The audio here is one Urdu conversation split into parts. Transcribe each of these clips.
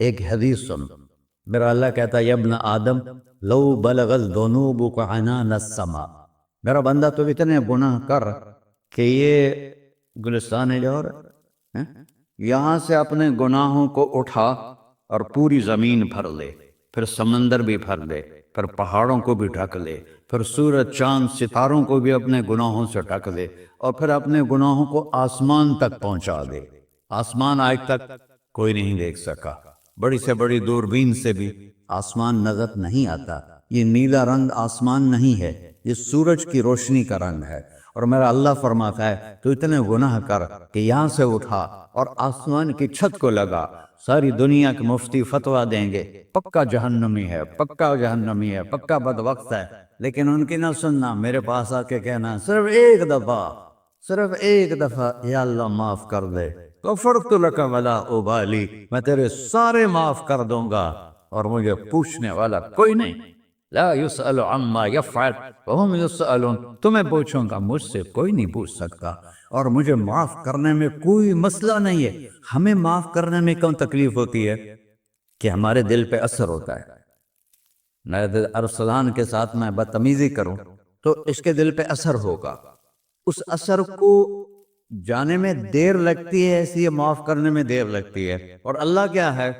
ایک حدیث سن، میرا اللہ کہتا ہے ابن آدم لو بلغ الذنوب عنان السماء، میرا بندہ تو اتنے گناہ کر کہ یہ گلستان لاہور یہاں سے اپنے گناہوں کو اٹھا اور پوری زمین بھر لے، پھر سمندر بھی بھر لے، پھر پہاڑوں کو بھی ڈھک لے، پھر سورج چاند ستاروں کو بھی اپنے گناہوں سے ڈھک لے، اور پھر اپنے گناہوں کو آسمان تک پہنچا دے۔ آسمان آج تک کوئی نہیں دیکھ سکا، بڑی سے بڑی دوربین سے بھی آسمان نظر نہیں آتا۔ یہ نیلا رنگ آسمان نہیں ہے، یہ سورج کی روشنی کا رنگ ہے۔ اور میرا اللہ فرماتا ہے تو اتنے گناہ کر کہ یہاں سے اٹھا اور آسمان کی چھت کو لگا، ساری دنیا کے مفتی فتویٰ دیں گے پکا جہنمی ہے، پکا جہنمی ہے، پکا بدبخت ہے، لیکن ان کی نہ سننا، میرے پاس آ کے کہنا صرف ایک دفعہ یا اللہ معاف کر دے، غفرت لک ولا ابالی، میں تیرے سارے معاف کر دوں گا اور مجھے پوچھنے والا کوئی نہیں۔ لا يسأل عما يفعل وهم يسألون، تمہیں پوچھوں گا، مجھ سے کوئی نہیں پوچھ سکتا، اور مجھے معاف کرنے میں کوئی مسئلہ نہیں ہے۔ ہمیں معاف کرنے میں کیوں تکلیف ہوتی ہے؟ کہ ہمارے دل پہ اثر ہوتا ہے۔ میرے ارسلان کے ساتھ میں بدتمیزی کروں تو اس کے دل پہ اثر ہوگا، اس اثر کو جانے میں دیر لگتی ہے، اس لیے معاف کرنے میں دیر لگتی ہے۔ اور اللہ کیا ہے؟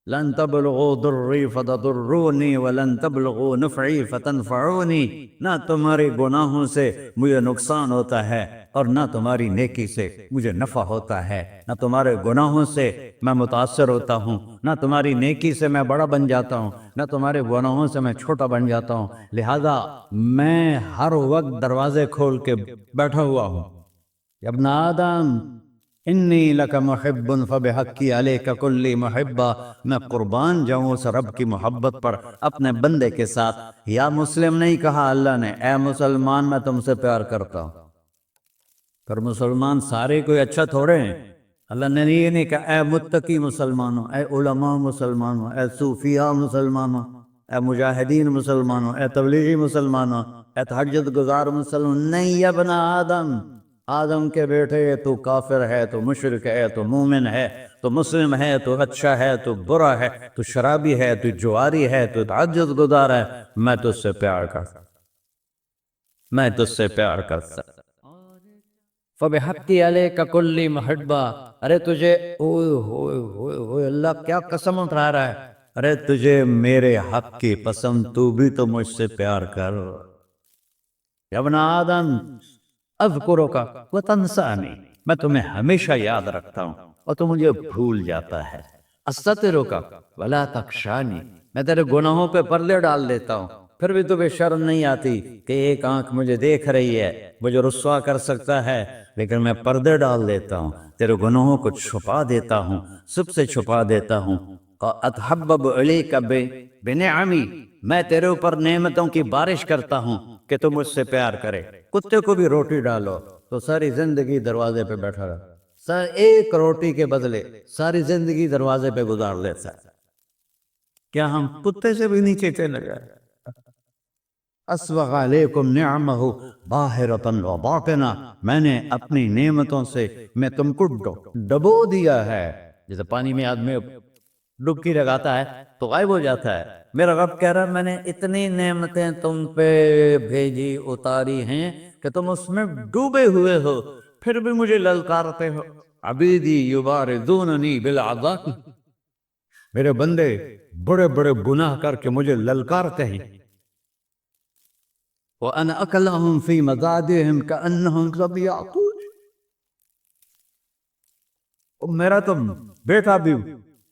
لن تبلغوا ضری فتضرونی ولن تبلغوا نفعی فتنفعونی، نہ تمہارے گناہوں سے مجھے نقصان ہوتا ہے اور نہ تمہاری نیکی سے مجھے نفع ہوتا ہے۔ نہ تمہارے گناہوں سے میں متاثر ہوتا ہوں، نہ تمہاری نیکی سے میں بڑا بن جاتا ہوں، نہ تمہارے گناہوں سے میں چھوٹا بن جاتا ہوں، لہذا میں ہر وقت دروازے کھول کے بیٹھا ہوا ہوں۔ یا ابن آدم انی لک محب فبحقی علیک کلی محبہ، میں قربان جاؤں اس رب کی محبت پر اپنے بندے کے ساتھ۔ یا مسلم نہیں کہا اللہ نے، اے مسلمان میں تم سے پیار کرتا ہوں۔ پر مسلمان سارے کوئی اچھا تھوڑے ہیں، اللہ نے یہ نہیں کہا اے متقی مسلمانوں، اے علماء مسلمانوں، اے صوفیاء مسلمانوں، اے مجاہدین مسلمانوں، اے تبلیغی مسلمانوں، اے تہجد گزار مسلمان، نہیں یا ابن آدم، آدم کے بیٹے، تو کافر ہے، تو مشرک ہے، تو مومن ہے، تو مسلم ہے، تو اچھا ہے، تو برا ہے، تو شرابی ہے، تو جواری ہے، تو تہجد گزار ہے، میں تجھ سے پیار کرتا، میں تجھ سے پیار کرتا۔ فَبِحَقِّ عَلَيْكَ كُلِّ مُحِبًّا، ارے تجھے اوئے ہوئے ہوئے ہوئے، اللہ کیا قسم اٹھا رہا ہے، ارے تجھے میرے حق کی پسند، تو بھی تو مجھ سے پیار کر۔ یا ابن آدم اذکرک وتنسانی، میں تمہیں ہمیشہ یاد رکھتا ہوں اور تو مجھے بھول جاتا ہے۔ استترک ولا تخشانی، میں تیرے گناہوں پہ پردے ڈال دیتا ہوں، پھر بھی تمہیں شرم نہیں آتی کہ ایک آنکھ مجھے دیکھ رہی ہے، مجھے رسوا کر سکتا ہے، لیکن میں پردے ڈال دیتا ہوں، تیرے گناہوں کو چھپا دیتا ہوں، سب سے چھپا دیتا ہوں۔ اتحبب الیک بنعمی، میں تیرے اوپر نعمتوں کی بارش کرتا ہوں کہ تم مجھ سے پیار کرے۔ کتے کو بھی روٹی ڈالو تو ساری زندگی دروازے پہ بیٹھا رہا، ایک روٹی کے بدلے ساری زندگی دروازے پہ گزار لیتا ہے۔ کیا ہم کتے سے بھی نیچے چلے گئے؟ اسبغ علیکم نعمہ ظاہرۃ و باطنہ، میں نے اپنی نعمتوں سے میں تم کو ڈبو دیا ہے، جیسے پانی میں آدمی ڈبکی لگاتا ہے تو غائب ہو جاتا ہے۔ میرا رب کہہ رہا ہے میں نے اتنی نعمتیں تم پہ بھیجی، اتاری ہیں کہ تم اس میں ڈوبے ہوئے ہو، پھر بھی مجھے للکارتے ہو۔ عبیدی یبارزوننی بالعذاب، میرے بندے بڑے بڑے گناہ کر کے مجھے للکارتے ہیں۔ وَأَنَا أَكْلَهُمْ فِي مَزَادِهِمْ كَأَنَّهُمْ ظَبِيَّةٌ، میرا تو بیٹا بھی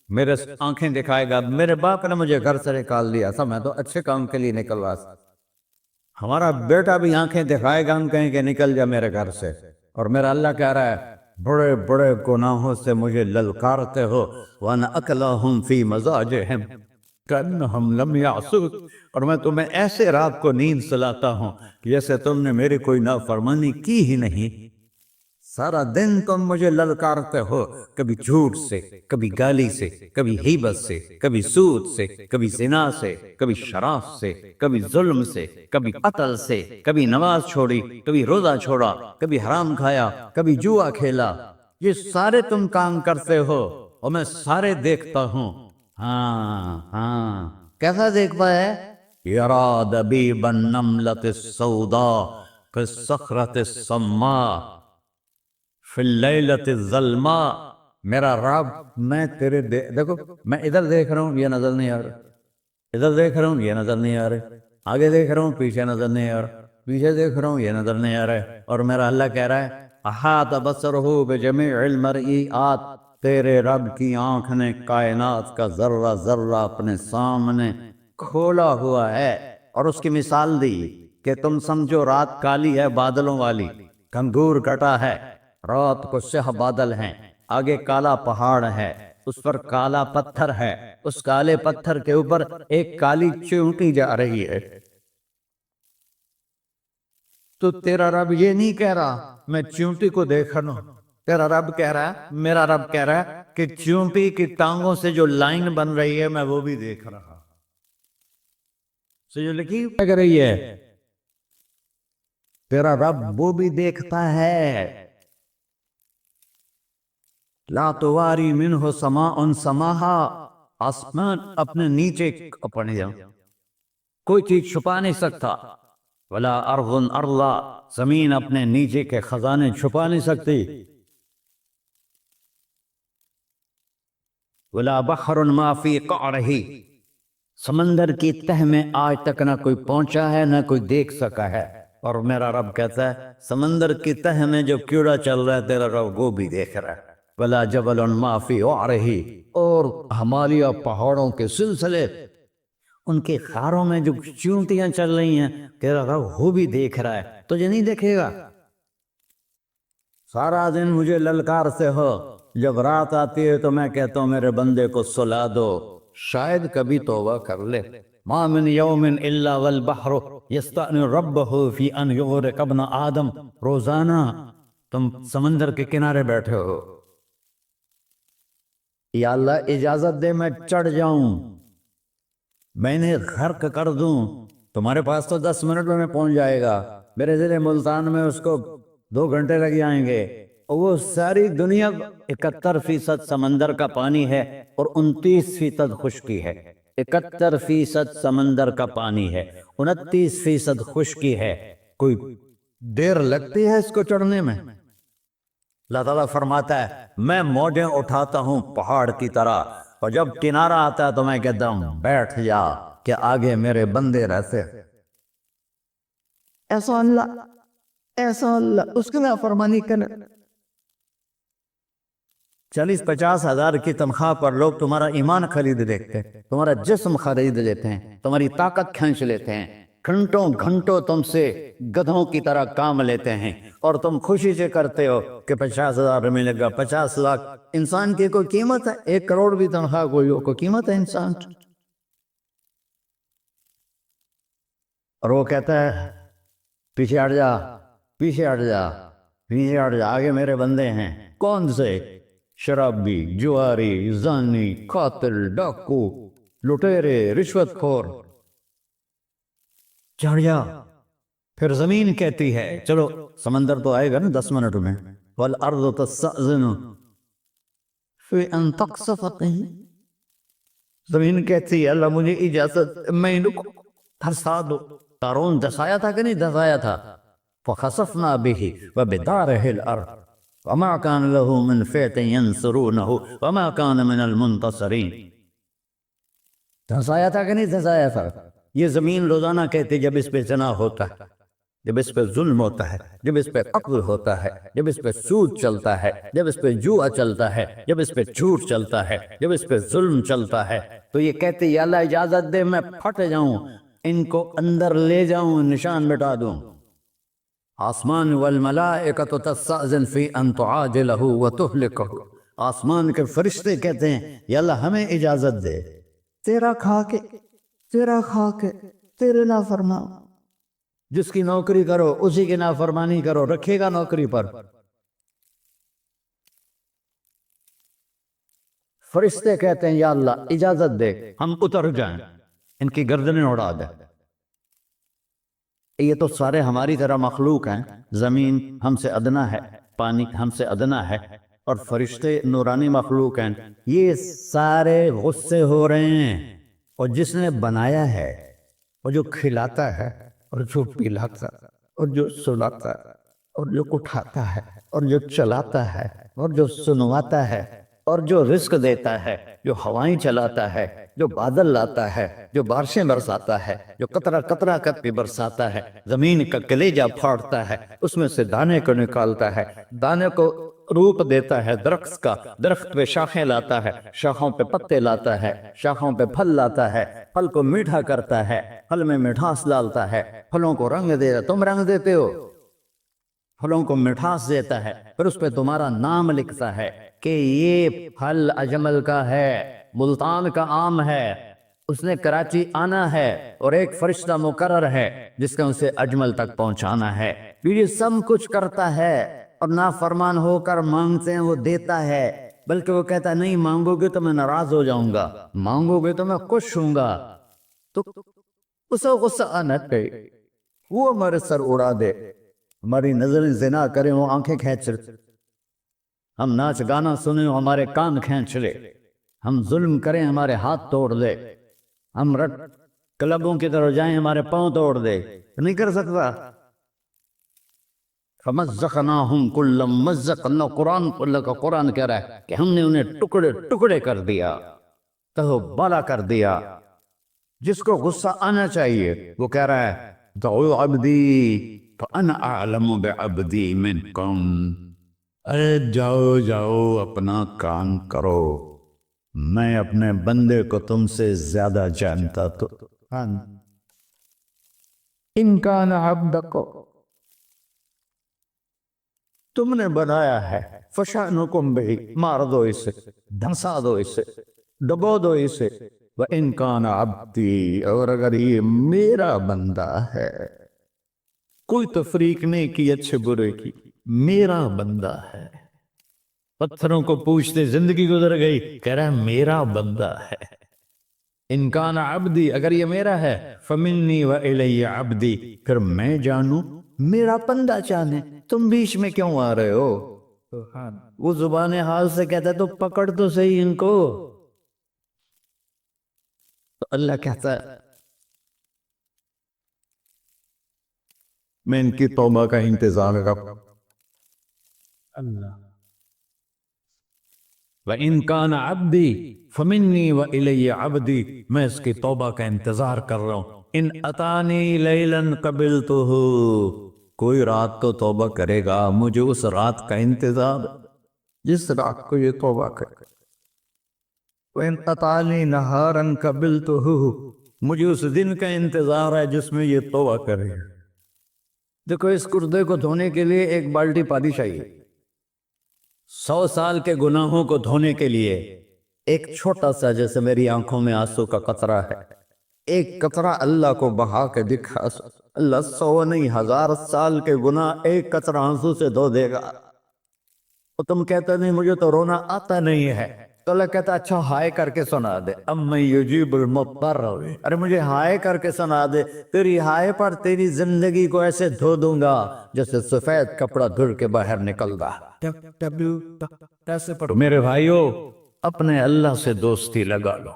میرے آنکھیں دکھائے گا، میرے باپ نے مجھے گھر سے نکال دیا تھا، میں تو اچھے کام کے لیے نکلوا تھا، ہمارا بیٹا بھی آنکھیں دکھائے گا، ہم کہیں کہ نکل جا میرے گھر سے۔ اور میرا اللہ کہہ رہا ہے بڑے بڑے گناہوں سے مجھے للکارتے ہو۔ وَأَنَا أَكْلَهُمْ فِي مَزَاجِهِمْ كَأَنَّهُمْ لَمْ يَعْصُوكَ، اور میں تمہیں ایسے رات کو نیند سلاتا ہوں کہ جیسے تم نے میری کوئی نافرمانی کی ہی نہیں۔ سارا دن تم مجھے للکارتے ہو، کبھی جھوٹ سے، کبھی گالی سے، کبھی غیبت سے، کبھی سود سے، کبھی زنا سے، کبھی شراب سے، کبھی ظلم سے، کبھی قتل سے، کبھی نماز چھوڑی، کبھی روزہ چھوڑا، کبھی حرام کھایا، کبھی جوا کھیلا، یہ سارے تم کام کرتے ہو۔ اور میں سارے دیکھتا ہوں. ہاں ہاں کیسا دیکھتا ہے؟ یرا دبیب النملۃ السوداء فی الصخرۃ الصماء فی اللیلۃ الظلماء. میرا رب میں تیرے دیکھو میں ادھر دیکھ رہا ہوں یہ نظر نہیں آ رہا، ادھر دیکھ رہا ہوں یہ نظر نہیں آ رہے، آگے دیکھ رہا ہوں پیچھے نظر نہیں آ رہا، پیچھے دیکھ رہا ہوں یہ نظر نہیں آ رہا ہے. اور میرا اللہ کہہ رہا ہے احاط بصرہ بجمیع المرئیات، تیرے رب کی آنکھ نے کائنات کا ذرہ ذرہ اپنے سامنے کھولا ہوا ہے. اور اس کی مثال دی کہ تم سمجھو رات کالی ہے بادلوں والی، گھنگور کٹا ہے، رات کو سیاہ بادل ہیں، آگے کالا پہاڑ ہے، اس پر کالا پتھر ہے، اس کالے پتھر کے اوپر ایک کالی چیونٹی جا رہی ہے. تو تیرا رب یہ نہیں کہہ رہا میں چیونٹی کو دیکھ رہا ہوں، تیرا رب کہہ رہا ہے، میرا رب کہہ رہا ہے کہ چیونٹی کی ٹانگوں سے جو لائن بن رہی ہے میں وہ بھی دیکھ رہا ہوں. سے جو لکھی لگ رہی ہے تیرا رب وہ بھی دیکھتا ہے. لا تواری منہ سماء سماہا، آسمان اپنے نیچے اپنے کوئی چیز چھپا نہیں سکتا. ولا ارض ارضا، زمین اپنے نیچے کے خزانے چھپا نہیں سکتی. ولا بحر ما فی قعرہ، سمندر کی تہ میں آج تک نہ کوئی پہنچا ہے نہ کوئی دیکھ سکا ہے. اور میرا رب کہتا ہے سمندر کی تہ میں جو کیڑا چل رہا ہے تیرا رب وہ بھی دیکھ رہا ہے. ولا جبل ما فی وعرہ، اور ہمالیہ پہاڑوں کے سلسلے ان کے خاروں میں جو چیونٹیاں چل رہی ہیں تیرا رب وہ بھی دیکھ رہا ہے. تجھے نہیں دیکھے گا؟ سارا دن مجھے للکار سے ہو، جب رات آتی ہے تو میں کہتا ہوں میرے بندے کو سلا دو، شاید کبھی توبہ کر لے. ما من یوم الا والبحر یستأنی ربہ فی ان یغرق ابن آدم. روزانہ تم سمندر کے کنارے بیٹھے ہو، یا اللہ اجازت دے میں چڑھ جاؤں، میں انہیں غرق کر دوں. تمہارے پاس تو 10 منٹ میں پہنچ جائے گا، میرے ضلع ملتان میں اس کو 2 گھنٹے لگ جائیں گے. اور وہ ساری دنیا 71% سمندر کا پانی ہے اور 29% خشکی ہے. 71% سمندر کا پانی ہے، 29% خشکی ہے. کوئی دیر لگتی ہے اس کو چڑھنے میں؟ اللہ تعالیٰ فرماتا ہے میں موجیں اٹھاتا ہوں پہاڑ کی طرح، اور جب کنارہ آتا ہے تو میں کہتا ہوں بیٹھ جا کہ آگے میرے بندے رہتے. ایسا اللہ اس کی نافرمانی کرنے. 40-50 ہزار کی تنخواہ پر لوگ تمہارا ایمان خرید لیتے ہیں، تمہارا جسم خرید لیتے ہیں، تمہاری طاقت کھینچ لیتے ہیں، گھنٹوں گھنٹوں تم سے گدھوں کی طرح کام لیتے ہیں، اور تم خوشی سے کرتے ہو کہ 50,000 ملے گا، 50 لاکھ. انسان کی کوئی قیمت ہے؟ 1 کروڑ بھی تنخواہ کوئی قیمت ہے انسان؟ اور وہ کہتا ہے پیچھے ہٹ جا، پیچھے ہٹ جا، پیچھے ہٹ جا، آگے میرے بندے ہیں. کون سے؟ شرابی، جواری، زانی، قاتل، ڈاکو، لٹیرے، رشوت خور. چڑھ جا. پھر زمین کہتی ہے چلو سمندر تو آئے گا نا 10 منٹ میں. والارض تستأذن فی ان تقصف قیہ، زمین کہتی ہے اللہ مجھے اجازت میں ان کو دھسا دو. قارون دھسایا تھا کہ نہیں دھسایا تھا؟ فخسفنا به وبدارہ الارض وما كان له من فئة ينصرونه وما كان من المنتصرین. دھسایا تھا کہ نہیں دھسایا تھا؟ یہ زمین روزانہ کہتی جب اس پہ زنا ہوتا ہے، جب اس پہ ظلم ہوتا ہے، جب اس پہ قتل ہوتا ہے، جب اس پہ سود چلتا ہے، جب اس پہ جوا چلتا ہے، جب اس پہ جھوٹ چلتا ہے، جب اس پہ ظلم چلتا ہے، تو یہ کہتے یا اللہ اجازت دے میں پھٹ جاؤں، ان کو اندر لے جاؤں، نشان مٹا دوں. آسمان والملائکۃ تستأذن فی ان تعاجلہ وتہلکہ، آسمان کے فرشتے کہتے ہیں یا اللہ ہمیں اجازت دے، تیرا کھا کے تیرے نافرمان، جس کی نوکری کرو اسی کی نافرمانی کرو، رکھے گا نوکری پر؟ فرشتے کہتے ہیں یا اللہ اجازت دے ہم اتر جائیں، ان کی گردنیں اڑا دیں. یہ تو سارے ہماری طرح مخلوق ہیں، زمین ہم سے ادنا ہے، پانی ہم سے ادنا ہے، اور فرشتے نورانی مخلوق ہیں، یہ سارے غصے ہو رہے ہیں، اور جس نے بنایا ہے، اور جو کھلاتا ہے، اور جو پلاتا ہے، اور جو سلاتا ہے، اور جو اٹھاتا ہے، اور جو چلاتا ہے، اور جو سنواتا ہے، اور جو رزق دیتا ہے، جو ہوائیں چلاتا ہے، جو بادل لاتا ہے، جو بارشیں برساتا ہے، جو قطرہ قطرہ کر کے برساتا ہے، زمین کا کلیجہ پھاڑتا ہے، اس میں سے دانے کو نکالتا ہے، دانے کو روپ دیتا ہے درخت کا، درخت پہ شاخیں لاتا ہے، شاخوں پہ پتے لاتا ہے، شاخوں پہ پھل لاتا ہے، پھل کو میٹھا کرتا ہے، پھل میں مٹھاس ڈالتا ہے، پھلوں کو رنگ دیتا ہے، تم رنگ دیتے ہو، پھلوں کو مٹھاس دیتا ہے، پھر اس پہ تمہارا نام لکھتا ہے کہ یہ پھل اجمل کا ہے، ملتان کا آم ہے، اس نے کراچی آنا ہے، اور ایک فرشتہ مقرر ہے جس کا اسے اجمل تک پہنچانا ہے، یہ سب کچھ کرتا ہے، اور نافرمان ہو کر مانگتے ہیں وہ دیتا ہے، بلکہ وہ کہتا ہے نہیں مانگو گے تو میں ناراض ہو جاؤں گا، مانگو گے تو میں خوش ہوں گا، تو اسے غصہ آنا چاہیے، وہ ہمارے سر اڑا دے، ہماری نظریں زنا کریں وہ آنکھیں کھینچ لے، ہم ناچ گانا سنیں وہ ہمارے کان کھینچ لے، ہم ظلم کریں ہمارے ہاتھ توڑ لے، ہم رٹ کلبوں کی طرف جائیں ہمارے پاؤں توڑ دے، نہیں کر سکتا۔ فَمَزَّقْنَاهُمْ كُلَّ مُمَزَّقٍ، اللہ کا قرآن کہہ رہا ہے کہ ہم نے انہیں ٹکڑے ٹکڑے کر دیا، تہو بالا کر دیا۔ جس کو غصہ آنا چاہیے وہ کہہ رہا ہے دعو عبدی فَأَنَا أَعْلَمُ بِعَبْدِي مِنْكُمْ، ارے جاؤ جاؤ اپنا کام کرو، میں اپنے بندے کو تم سے زیادہ جانتا تو ان کان عبدک، تم نے بنایا ہے، فشانکم بہی، مار دو اسے، دھنسا دو اسے، ڈبو دو اسے، وَإِن كَانَ عَبْدِي، اور اگر یہ میرا بندہ ہے، کوئی تفریق نہیں کی اچھے برے کی، میرا بندہ ہے، پتھروں کو پوچھتے زندگی گزر گئی، کہہ رہا ہے میرا بندہ ہے، ان کان عبدی، اگر یہ میرا ہے، فمنی وإلی عبدی، پھر میں جانوں میرا بندہ جانے، تم بیچ میں کیوں آ رہے ہو؟ وہ زبان حال سے کہتا ہے تو پکڑ تو صحیح ان کو، تو اللہ کہتا ہے میں ان کی توبہ کا انتظار کروں، اللہ وَإِن كَانَ عَبْدِي فَمِنِّي وَإِلَيَّ عَبْدِي، میں اس کی توبہ کا انتظار کر رہا ہوں، ان اتانی لیلاً قبلتہ، کوئی رات کو توبہ کرے گا مجھے اس رات کا انتظار، جس رات کو یہ توبہ کرے، وَإِن اتانی نہاراً قبلتہ، مجھے اس دن کا انتظار ہے جس میں یہ توبہ کرے گا۔ دیکھو اس کردے کو دھونے کے لیے ایک بالٹی پانی چاہیے، 100 سال کے گناہوں کو دھونے کے لیے ایک چھوٹا سا، جیسے میری آنکھوں میں آنسو کا قطرہ ہے، ایک قطرہ اللہ کو بہا کے دکھا، اللہ 100 نہیں 1000 سال کے گناہ ایک قطرہ آنسو سے دھو دے گا۔ تو تم کہتے نہیں مجھے تو رونا آتا نہیں ہے، تو اللہ کہتا اچھا ہائے کر کے سنا دے، اَمَّن یُجِیبُ الْمُضْطَرَّ، ارے مجھے ہائے کر کے سنا دے، تیری ہائے پر تیری زندگی کو ایسے دھو دوں گا جیسے سفید کپڑا دھل کے باہر نکلتا۔ تو میرے بھائیو اپنے اللہ سے دوستی لگا لو،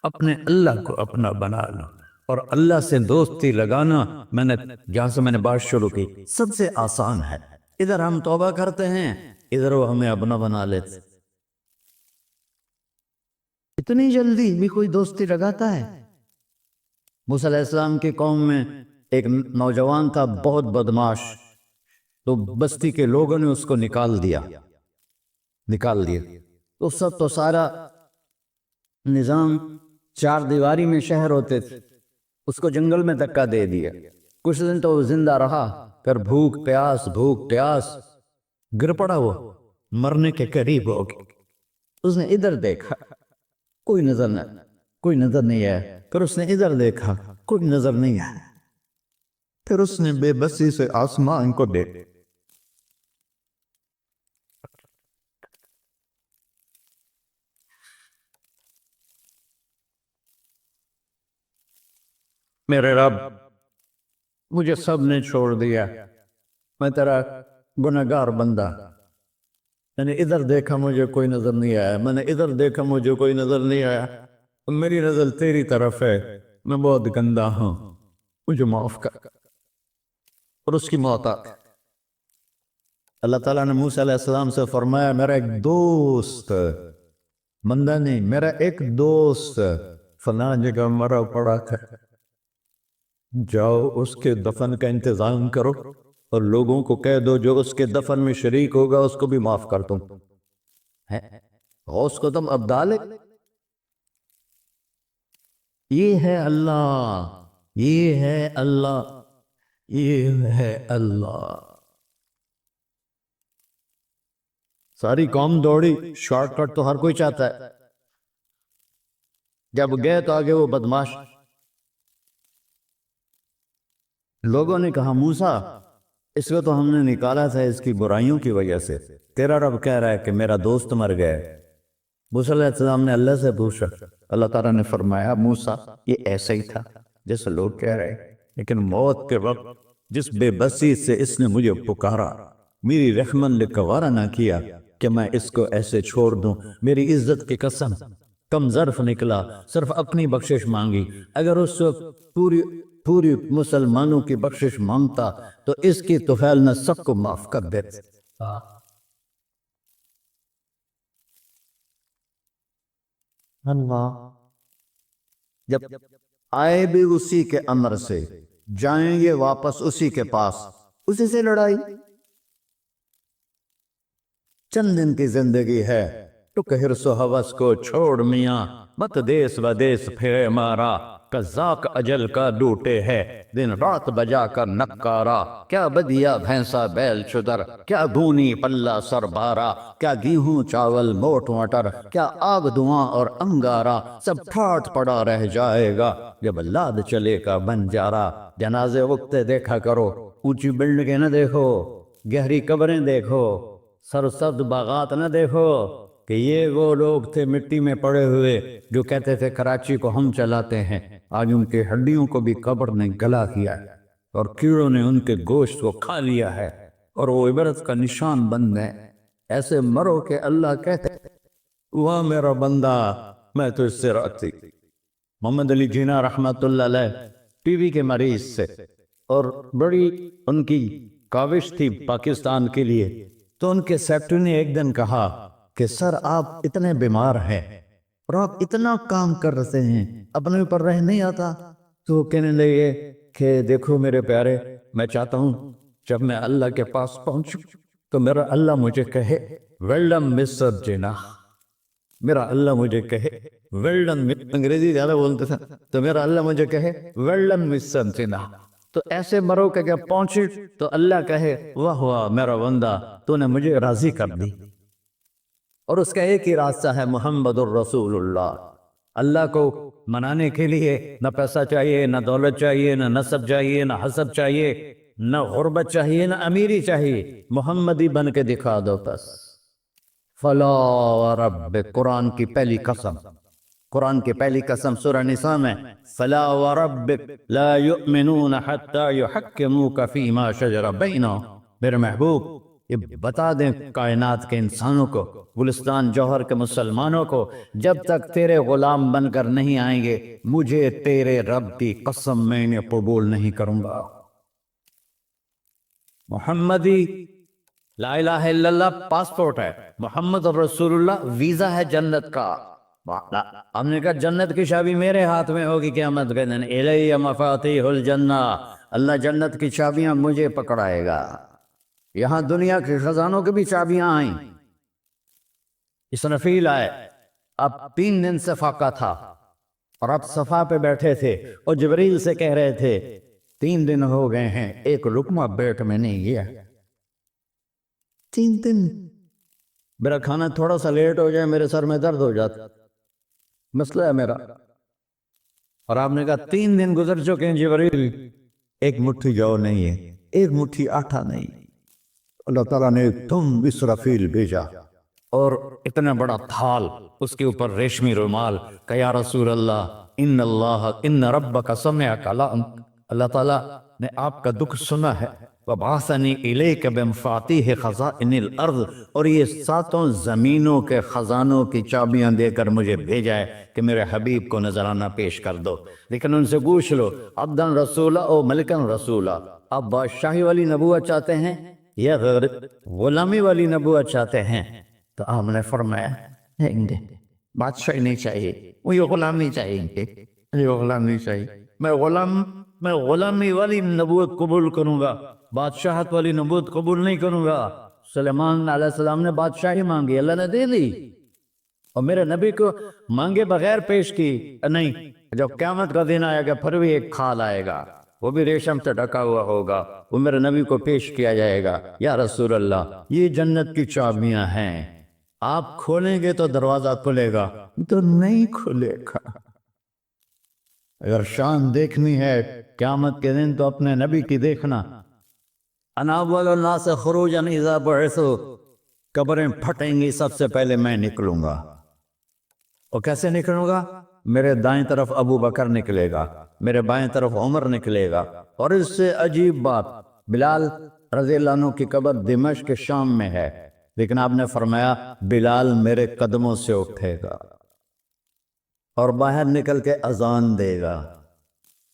اپنے اللہ کو اپنا بنا لو، اور اللہ سے دوستی لگانا، جہاں سے میں نے بات شروع کی، سب سے آسان ہے، ادھر ہم توبہ کرتے ہیں، ادھر وہ ہمیں اپنا بنا لیتے، اتنی جلدی بھی کوئی دوستی لگاتا ہے؟ موسیٰ علیہ السلام کی قوم میں ایک نوجوان تھا بہت بدماش، تو بستی کے لوگوں نے اس کو نکال دیا، تو سب تو سارا نظام 4 دیواری میں شہر ہوتے تھے، اس کو جنگل میں دھکا دے دیا، کچھ دن تو وہ زندہ رہا، پھر بھوک پیاس گر پڑا، وہ مرنے کے قریب ہو گیا، اس نے ادھر دیکھا کوئی نظر نہیں ہے، پھر اس نے ادھر دیکھا کوئی نظر نہیں ہے، پھر اس نے بے بسی سے آسمان کو دیکھا، میرے رب مجھے سب نے چھوڑ دیا، میں تیرا گنہگار بندہ، میں نے ادھر دیکھا مجھے کوئی نظر نہیں آیا، میں نے ادھر دیکھا مجھے کوئی نظر نہیں آیا، میری نظر تیری طرف ہے، میں بہت گندا ہوں، مجھے معاف کر۔ اور اس کی موت آ گئی۔ اللہ تعالیٰ نے موسیٰ علیہ السلام سے فرمایا میرا ایک دوست، بندہ نہیں، میرا ایک دوست فلاں جگہ مرا پڑا تھا، جاؤ اس کے دفن کا انتظام کرو اور لوگوں کو کہہ دو جو اس کے دفن میں شریک ہوگا اس کو بھی معاف کر دوں۔ غوث کو تم ابدال ہے، یہ ہے اللہ، یہ ہے اللہ، یہ ہے اللہ۔ ساری قوم دوڑی، شارٹ کٹ تو ہر کوئی چاہتا ہے، جب گئے تو آگے وہ بدماش لوگوں نے کہا موسیٰ اس کو تو ہم نے نکالا تھا اس کی برائیوں کی وجہ سے، تیرا رب کہہ رہا ہے کہ میرا دوست مر گیا ہے۔ موسیٰ علیہ السلام نے اللہ سے پوچھا، اللہ تعالیٰ نے فرمایا موسیٰ یہ ایسا ہی تھا جیسے لوگ کہہ رہے ہیں، لیکن موت کے وقت جس بے بسی سے اس نے مجھے پکارا، میری رحمت نے گوارا نہ کیا کہ میں اس کو ایسے چھوڑ دوں، میری عزت کی قسم کم ظرف نکلا، صرف اپنی بخشش مانگی، اگر اس وقت پوری مسلمانوں کی بخشش مانگتا تو اس کی طفیل نے سب کو معاف کر دیتا۔ اللہ جب آئے بھی اسی کے امر سے، جائیں گے واپس اسی کے پاس، اسی سے لڑائی۔ چند دن کی زندگی ہے، ٹک حرص و حوث کو چھوڑ میاں، مت دیس و دیس پھرے مارا، قذاق اجل کا ڈوٹے ہے، دن رات بجا کر نکارا، کیا بدیا بھینسا بیل چدر، کیا گونی پلہ سر بارا، کیا گیہوں چاول موٹ مٹر، کیا آگ دھواں اور انگارا، سب پھاٹ پڑا رہ جائے گا جب لاد چلے کا بنجارا۔ جنازے وقت دیکھا کرو، اونچی بلڈنگیں نہ دیکھو، گہری قبریں دیکھو، سرسبز باغات نہ دیکھو کہ یہ وہ لوگ تھے مٹی میں پڑے ہوئے جو کہتے تھے کراچی کو ہم چلاتے ہیں، آج ان کے ہڈیوں کو بھی قبر نے گلا کیا ہے اور کیڑوں نے ان کے گوشت کو کھا لیا ہے اور وہ عبرت کا نشان بن گئے۔ ایسے مرو کہ اللہ کہتے وہ میرا بندہ میں تو اس سے راضی۔ محمد علی جناح رحمت اللہ علیہ ٹی وی کے مریض سے، اور بڑی ان کی کاوش تھی پاکستان کے لیے، تو ان کے سیکٹری نے ایک دن کہا کہ سر آپ اتنے بیمار ہیں اور آپ اتنا کام کر رہے ہیں، اپنے اوپر رہ نہیں آتا؟ تو وہ کہنے لگے کہ دیکھو میرے پیارے، میں چاہتا ہوں جب میں اللہ کے پاس پہنچوں تو میرا اللہ مجھے کہے ویلڈم مسٹر جناح، میرا اللہ مجھے کہے ویلڈن، انگریزی زیادہ بولتے تھے تو میرا اللہ مجھے کہے ویلڈن مسٹر جناح۔ تو ایسے مرو کہ جب پہنچے تو اللہ کہے واہ واہ میرا بندہ تو نے مجھے راضی کر دی۔ اور اس کا ایک ہی راستہ ہے محمد الرسول اللہ۔ اللہ کو منانے کے لیے نہ پیسہ چاہیے، نہ دولت چاہیے، نہ نسب چاہیے، نہ حسب چاہیے، نہ غربت چاہیے، نہ امیری چاہیے، محمدی بن کے دکھا دو بس۔ فلا وربک، قرآن کی پہلی قسم، قرآن کی پہلی قسم سورہ نساء میں، فلا وربک لا یؤمنون حتی یحکموک فیما شجر بینہم، میرے محبوب یہ بتا دیں کائنات کے انسانوں کو، گلستان جوہر کے مسلمانوں کو، جب تک تیرے غلام بن کر نہیں آئیں گے مجھے تیرے رب کی قسم میں انہیں قبول نہیں کروں گا۔ محمدی لا الہ الا اللہ پاسپورٹ ہے، محمد رسول اللہ ویزا ہے جنت کا۔ ہم نے کہا جنت کی چابی میرے ہاتھ میں ہوگی قیامت کے دن، الی مفاتیح الجنہ، اللہ جنت کی چابیاں مجھے پکڑائے گا۔ یہاں دنیا کے خزانوں کی بھی چابیاں آئیں۔ اسرافیل آئے، اب 3 دن سے فاقہ تھا اور اب صفا پہ بیٹھے تھے اور جبریل سے کہہ رہے تھے 3 دن ہو گئے ہیں ایک لقمہ پیٹ میں نہیں گیا، 3 دن میرا کھانا تھوڑا سا لیٹ ہو جائے میرے سر میں درد ہو جاتا، مسئلہ ہے میرا۔ اور آپ نے کہا 3 دن گزر چکے ہیں جبریل، ایک مٹھی جو نہیں ہے، ایک مٹھی آٹا نہیں۔ اللہ تعالیٰ نے تم اسرافیل بھیجا اور اتنا بڑا تھال، اس کے اوپر ریشمی رومال، کہ یا رسول اللہ ان ربک سمع کلام، اللہ تعالیٰ نے آپ کا دکھ سنا ہے وَبَعَثَنِي إِلَيْكَ بِمَفَاتِيحِ خَزَائِنِ الْأَرْضِ، اور یہ ساتوں زمینوں کے خزانوں کی چابیاں دے کر مجھے بھیجا ہے کہ میرے حبیب کو نذرانہ پیش کر دو۔ لیکن ان سے پوچھ لو عبدًا رسولہ او ملکن رسولہ، آپ بادشاہی والی نبوت چاہتے ہیں یا غیر غلامی والی نبوت چاہتے ہیں؟ تو آپ نے فرمایا نہیں، بادشاہی نہیں چاہیے، مجھے غلامی چاہیے، مجھے غلامی چاہیے، میں غلامی والی نبوت قبول کروں گا، بادشاہت والی نبوت قبول نہیں کروں گا۔ سلیمان علیہ السلام نے بادشاہی مانگی، اللہ نے دے دی، اور میرے نبی کو مانگے بغیر پیش کی نہیں۔ جب قیامت کا دن آئے گا پھر بھی ایک کھال آئے گا، وہ بھی ریشم سے ڈھکا ہوا ہوگا، وہ میرے نبی کو پیش کیا جائے گا، یا رسول اللہ یہ جنت کی چابیاں ہیں، آپ کھولیں گے تو دروازہ کھلے گا، تو نہیں کھلے گا۔ اگر شان دیکھنی ہے قیامت کے دن تو اپنے نبی کی دیکھنا۔ انا اول الناس خروجا اذا بعثوا، قبریں پھٹیں گی سب سے پہلے میں نکلوں گا، اور کیسے نکلوں گا؟ میرے دائیں طرف ابو بکر نکلے گا، میرے بائیں طرف عمر نکلے گا، اور اس سے عجیب بات، بلال رضی اللہ عنہ کی قبر دمشق شام میں ہے، لیکن آپ نے فرمایا بلال میرے قدموں سے اٹھے گا اور باہر نکل کے اذان دے گا،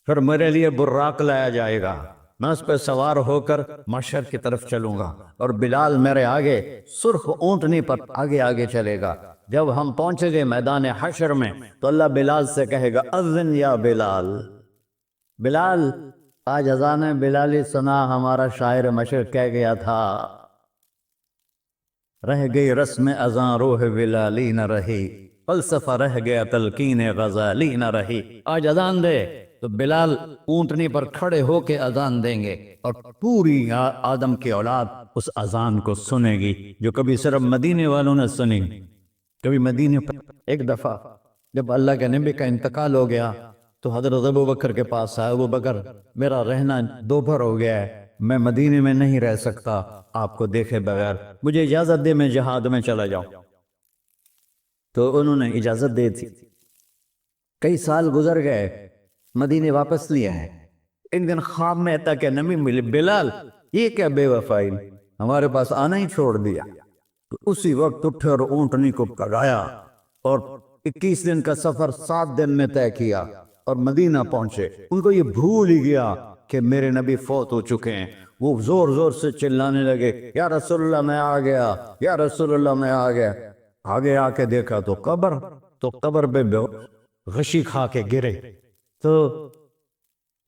پھر میرے لیے براق لایا جائے گا، میں اس پہ سوار ہو کر محشر کی طرف چلوں گا، اور بلال میرے آگے سرخ اونٹنی پر آگے آگے چلے گا۔ جب ہم پہنچے گے میدان حشر میں تو اللہ بلال سے کہے گا اذن یا بلال، بلال آج اذان بلالی سنا، ہمارا شاعر مشرق کہہ گیا تھا رہ گئی رسم اذان روح بلالی نہ رہی، فلسفہ رہ گیا تلقین غزالی نہ رہی۔ آج اذان دے تو بلال اونٹنی پر کھڑے ہو کے اذان دیں گے، اور پوری آدم کی اولاد اس اذان کو سنے گی، جو کبھی صرف مدینے والوں نے سنی۔ کبھی مدینے پر ایک دفعہ جب اللہ کے نبی کا انتقال ہو گیا تو حضرت ابو بکر کے پاس آیا، ابو بکر میرا رہنا دوپہر ہو گیا ہے، میں مدینے میں نہیں رہ سکتا آپ کو دیکھے بغیر، مجھے اجازت دے میں جہاد میں چلا جاؤں۔ تو انہوں نے اجازت دے تھی۔ کئی سال گزر گئے، مدینے واپس لیا ہے، ایک دن خواب میں تھا کہ نبی ملے، بلال یہ کیا بے وفائی، ہمارے پاس آنا ہی چھوڑ دیا۔ تو اسی وقت اٹھے اور اونٹنی کو پگایا، اور 21 دن کا سفر 7 دن میں طے کیا، اور مدینہ پہنچے۔ ان کو یہ بھول ہی گیا کہ میرے نبی فوت ہو چکے ہیں، وہ زور زور سے چلانے لگے یا رسول اللہ میں آ گیا، یا رسول اللہ میں آ گیا۔ آگے آ کے دیکھا تو قبر پہ غشی کھا کے گرے۔ تو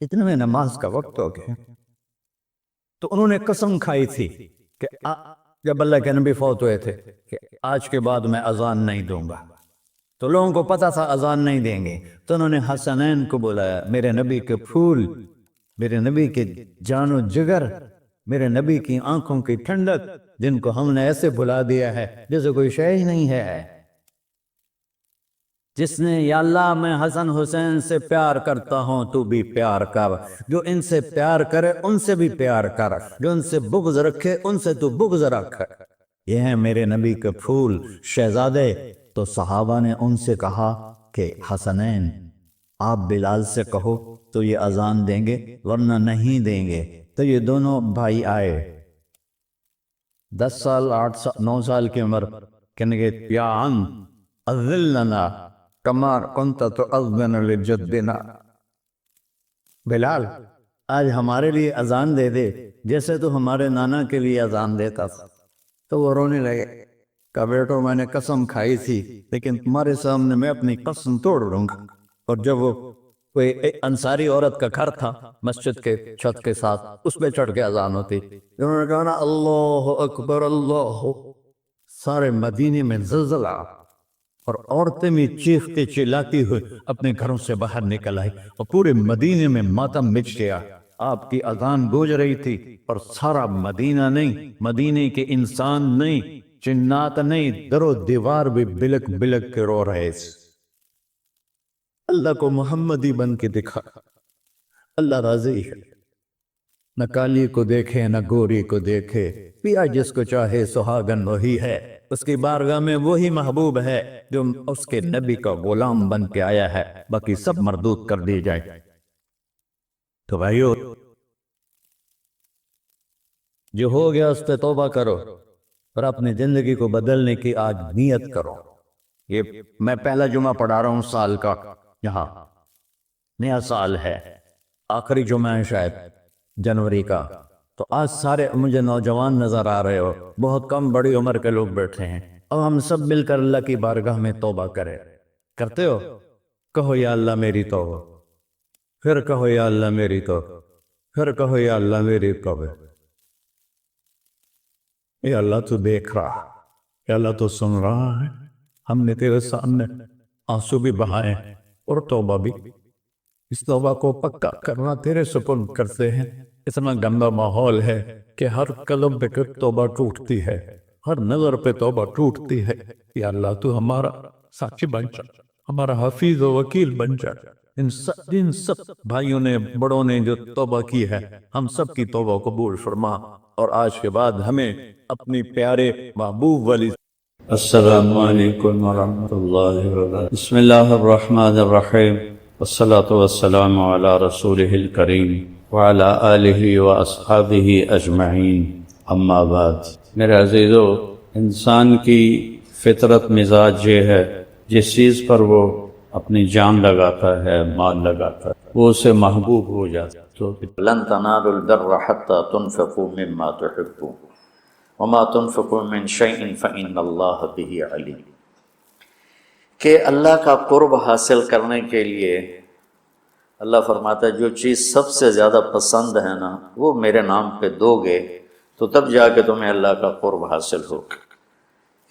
اتنے میں نماز کا وقت ہو گیا، تو انہوں نے قسم کھائی تھی کہ جب اللہ کے نبی فوت ہوئے تھے کہ آج کے بعد میں اذان نہیں دوں گا۔ تو لوگوں کو پتا تھا اذان نہیں دیں گے، تو انہوں نے حسنین کو بلایا، میرے نبی کے پھول، میرے نبی کے جان و جگر، میرے نبی کی آنکھوں کی ٹھنڈک، جن کو ہم نے ایسے بلا دیا ہے جیسے کوئی شے ہی نہیں ہے۔ جس نے یا اللہ میں حسن حسین سے پیار کرتا ہوں تو بھی پیار کر، جو ان سے پیار کرے ان سے بھی پیار کر، جو ان سے بغض رکھے ان سے تو بغض رکھ۔ یہ ہیں میرے نبی کے پھول شہزادے۔ تو صحابہ نے ان سے کہا کہ حسنین آپ بلال سے کہو تو یہ اذان دیں گے، ورنہ نہیں دیں گے۔ تو یہ دونوں بھائی آئے، 10 سال 8 سال 9 سال کی عمر، کہنے گے یا عم اذن لنا کما کنت تؤذن لجدنا، بلال آج ہمارے لیے اذان دے دے جیسے تو ہمارے نانا کے لیے اذان دیتا تھا۔ تو وہ رونے لگے، کہا بیٹو میں نے قسم کھائی تھی لیکن تمہارے سامنے میں اپنی قسم توڑ لوں گا۔ اور جب وہ کوئی انصاری عورت کا گھر تھا مسجد کے چھت کے ساتھ، اس پہ چڑھ کے اذان ہوتی، انہوں نے کہا نا اللہ اکبر اللہ، سارے مدینے میں زلزلہ، اور عورتیں بھی چیختی چلاتی ہوئی اپنے گھروں سے باہر نکل آئی، اور پورے مدینے میں ماتم مچ گیا۔ آپ کی اذان گونج رہی تھی، اور سارا مدینہ نہیں، مدینے کے انسان نہیں، جنات نہیں، در و دیوار بھی بلک بلک کے رو رہے تھے۔ اللہ کو محمدی بن کے دکھا، اللہ راضی ہے، نہ کالی کو دیکھے نہ گوری کو دیکھے، پیا جس کو چاہے سہاگن وہی ہے، اس کی بارگاہ میں وہی محبوب ہے جو اس کے نبی کا غلام بن کے آیا ہے، باقی سب مردود کر دی جائے۔ تو بھائیو جو ہو گیا اس پہ توبہ کرو، اور اپنی زندگی کو بدلنے کی آج نیت کرو۔ یہ میں پہلا جمعہ پڑھا رہا ہوں سال کا، یہاں نیا سال ہے، آخری جمعہ ہے شاید جنوری کا، تو آج سارے مجھے نوجوان نظر آ رہے ہو، بہت کم بڑی عمر کے لوگ بیٹھے ہیں، اب ہم سب مل کر اللہ کی بارگاہ میں توبہ کریں۔ کرتے ہو؟ کہو یا اللہ میری توبہ، پھر کہو یا اللہ میری توبہ، پھر کہو یا اللہ میری توبہ۔ یا اللہ تو دیکھ رہا، یا اللہ تو سن رہا ہے، ہم نے تیرے سامنے آنسو بھی بہائے اور توبہ بھی، اس توبہ کو پکا کرنا تیرے سپرد کرتے ہیں۔ اتنا گندا ماحول ہے کہ ہر قلب پہ توبہ ٹوٹتی ہے، ہر نظر پہ توبہ ٹوٹتی ہے۔ یا اللہ تو ہمارا ساتھی بن جا، ہمارا حفیظ و وکیل بن جا۔ ان سب بھائیوں نے بڑوں نے جو توبہ کی ہے، ہم سب کی توبہ قبول فرما، اور آج کے بعد ہمیں اپنی پیارے محبوب ولی السلام علیکم ورحمۃ اللہ وبرکاتہ۔ بسم اللہ الرحمن الرحیم، والصلاة والسلام علی رسولہ الکریم وعلی آلہ واصحابہ اجمعین، اما بعد۔ میرے عزیزو، انسان کی فطرت مزاج یہ ہے، جس چیز پر وہ اپنی جان لگاتا ہے، مال لگاتا ہے، وہ اسے محبوب ہو جاتا ہے۔ تو لن تنالوا البر حتی تنفقوا مما تحبون وما تنفقوا من شیء فإن اللہ بہ علیم، کہ اللہ کا قرب حاصل کرنے کے لیے اللہ فرماتا ہے جو چیز سب سے زیادہ پسند ہے نا، وہ میرے نام پہ دو گے تو تب جا کے تمہیں اللہ کا قرب حاصل ہوگا۔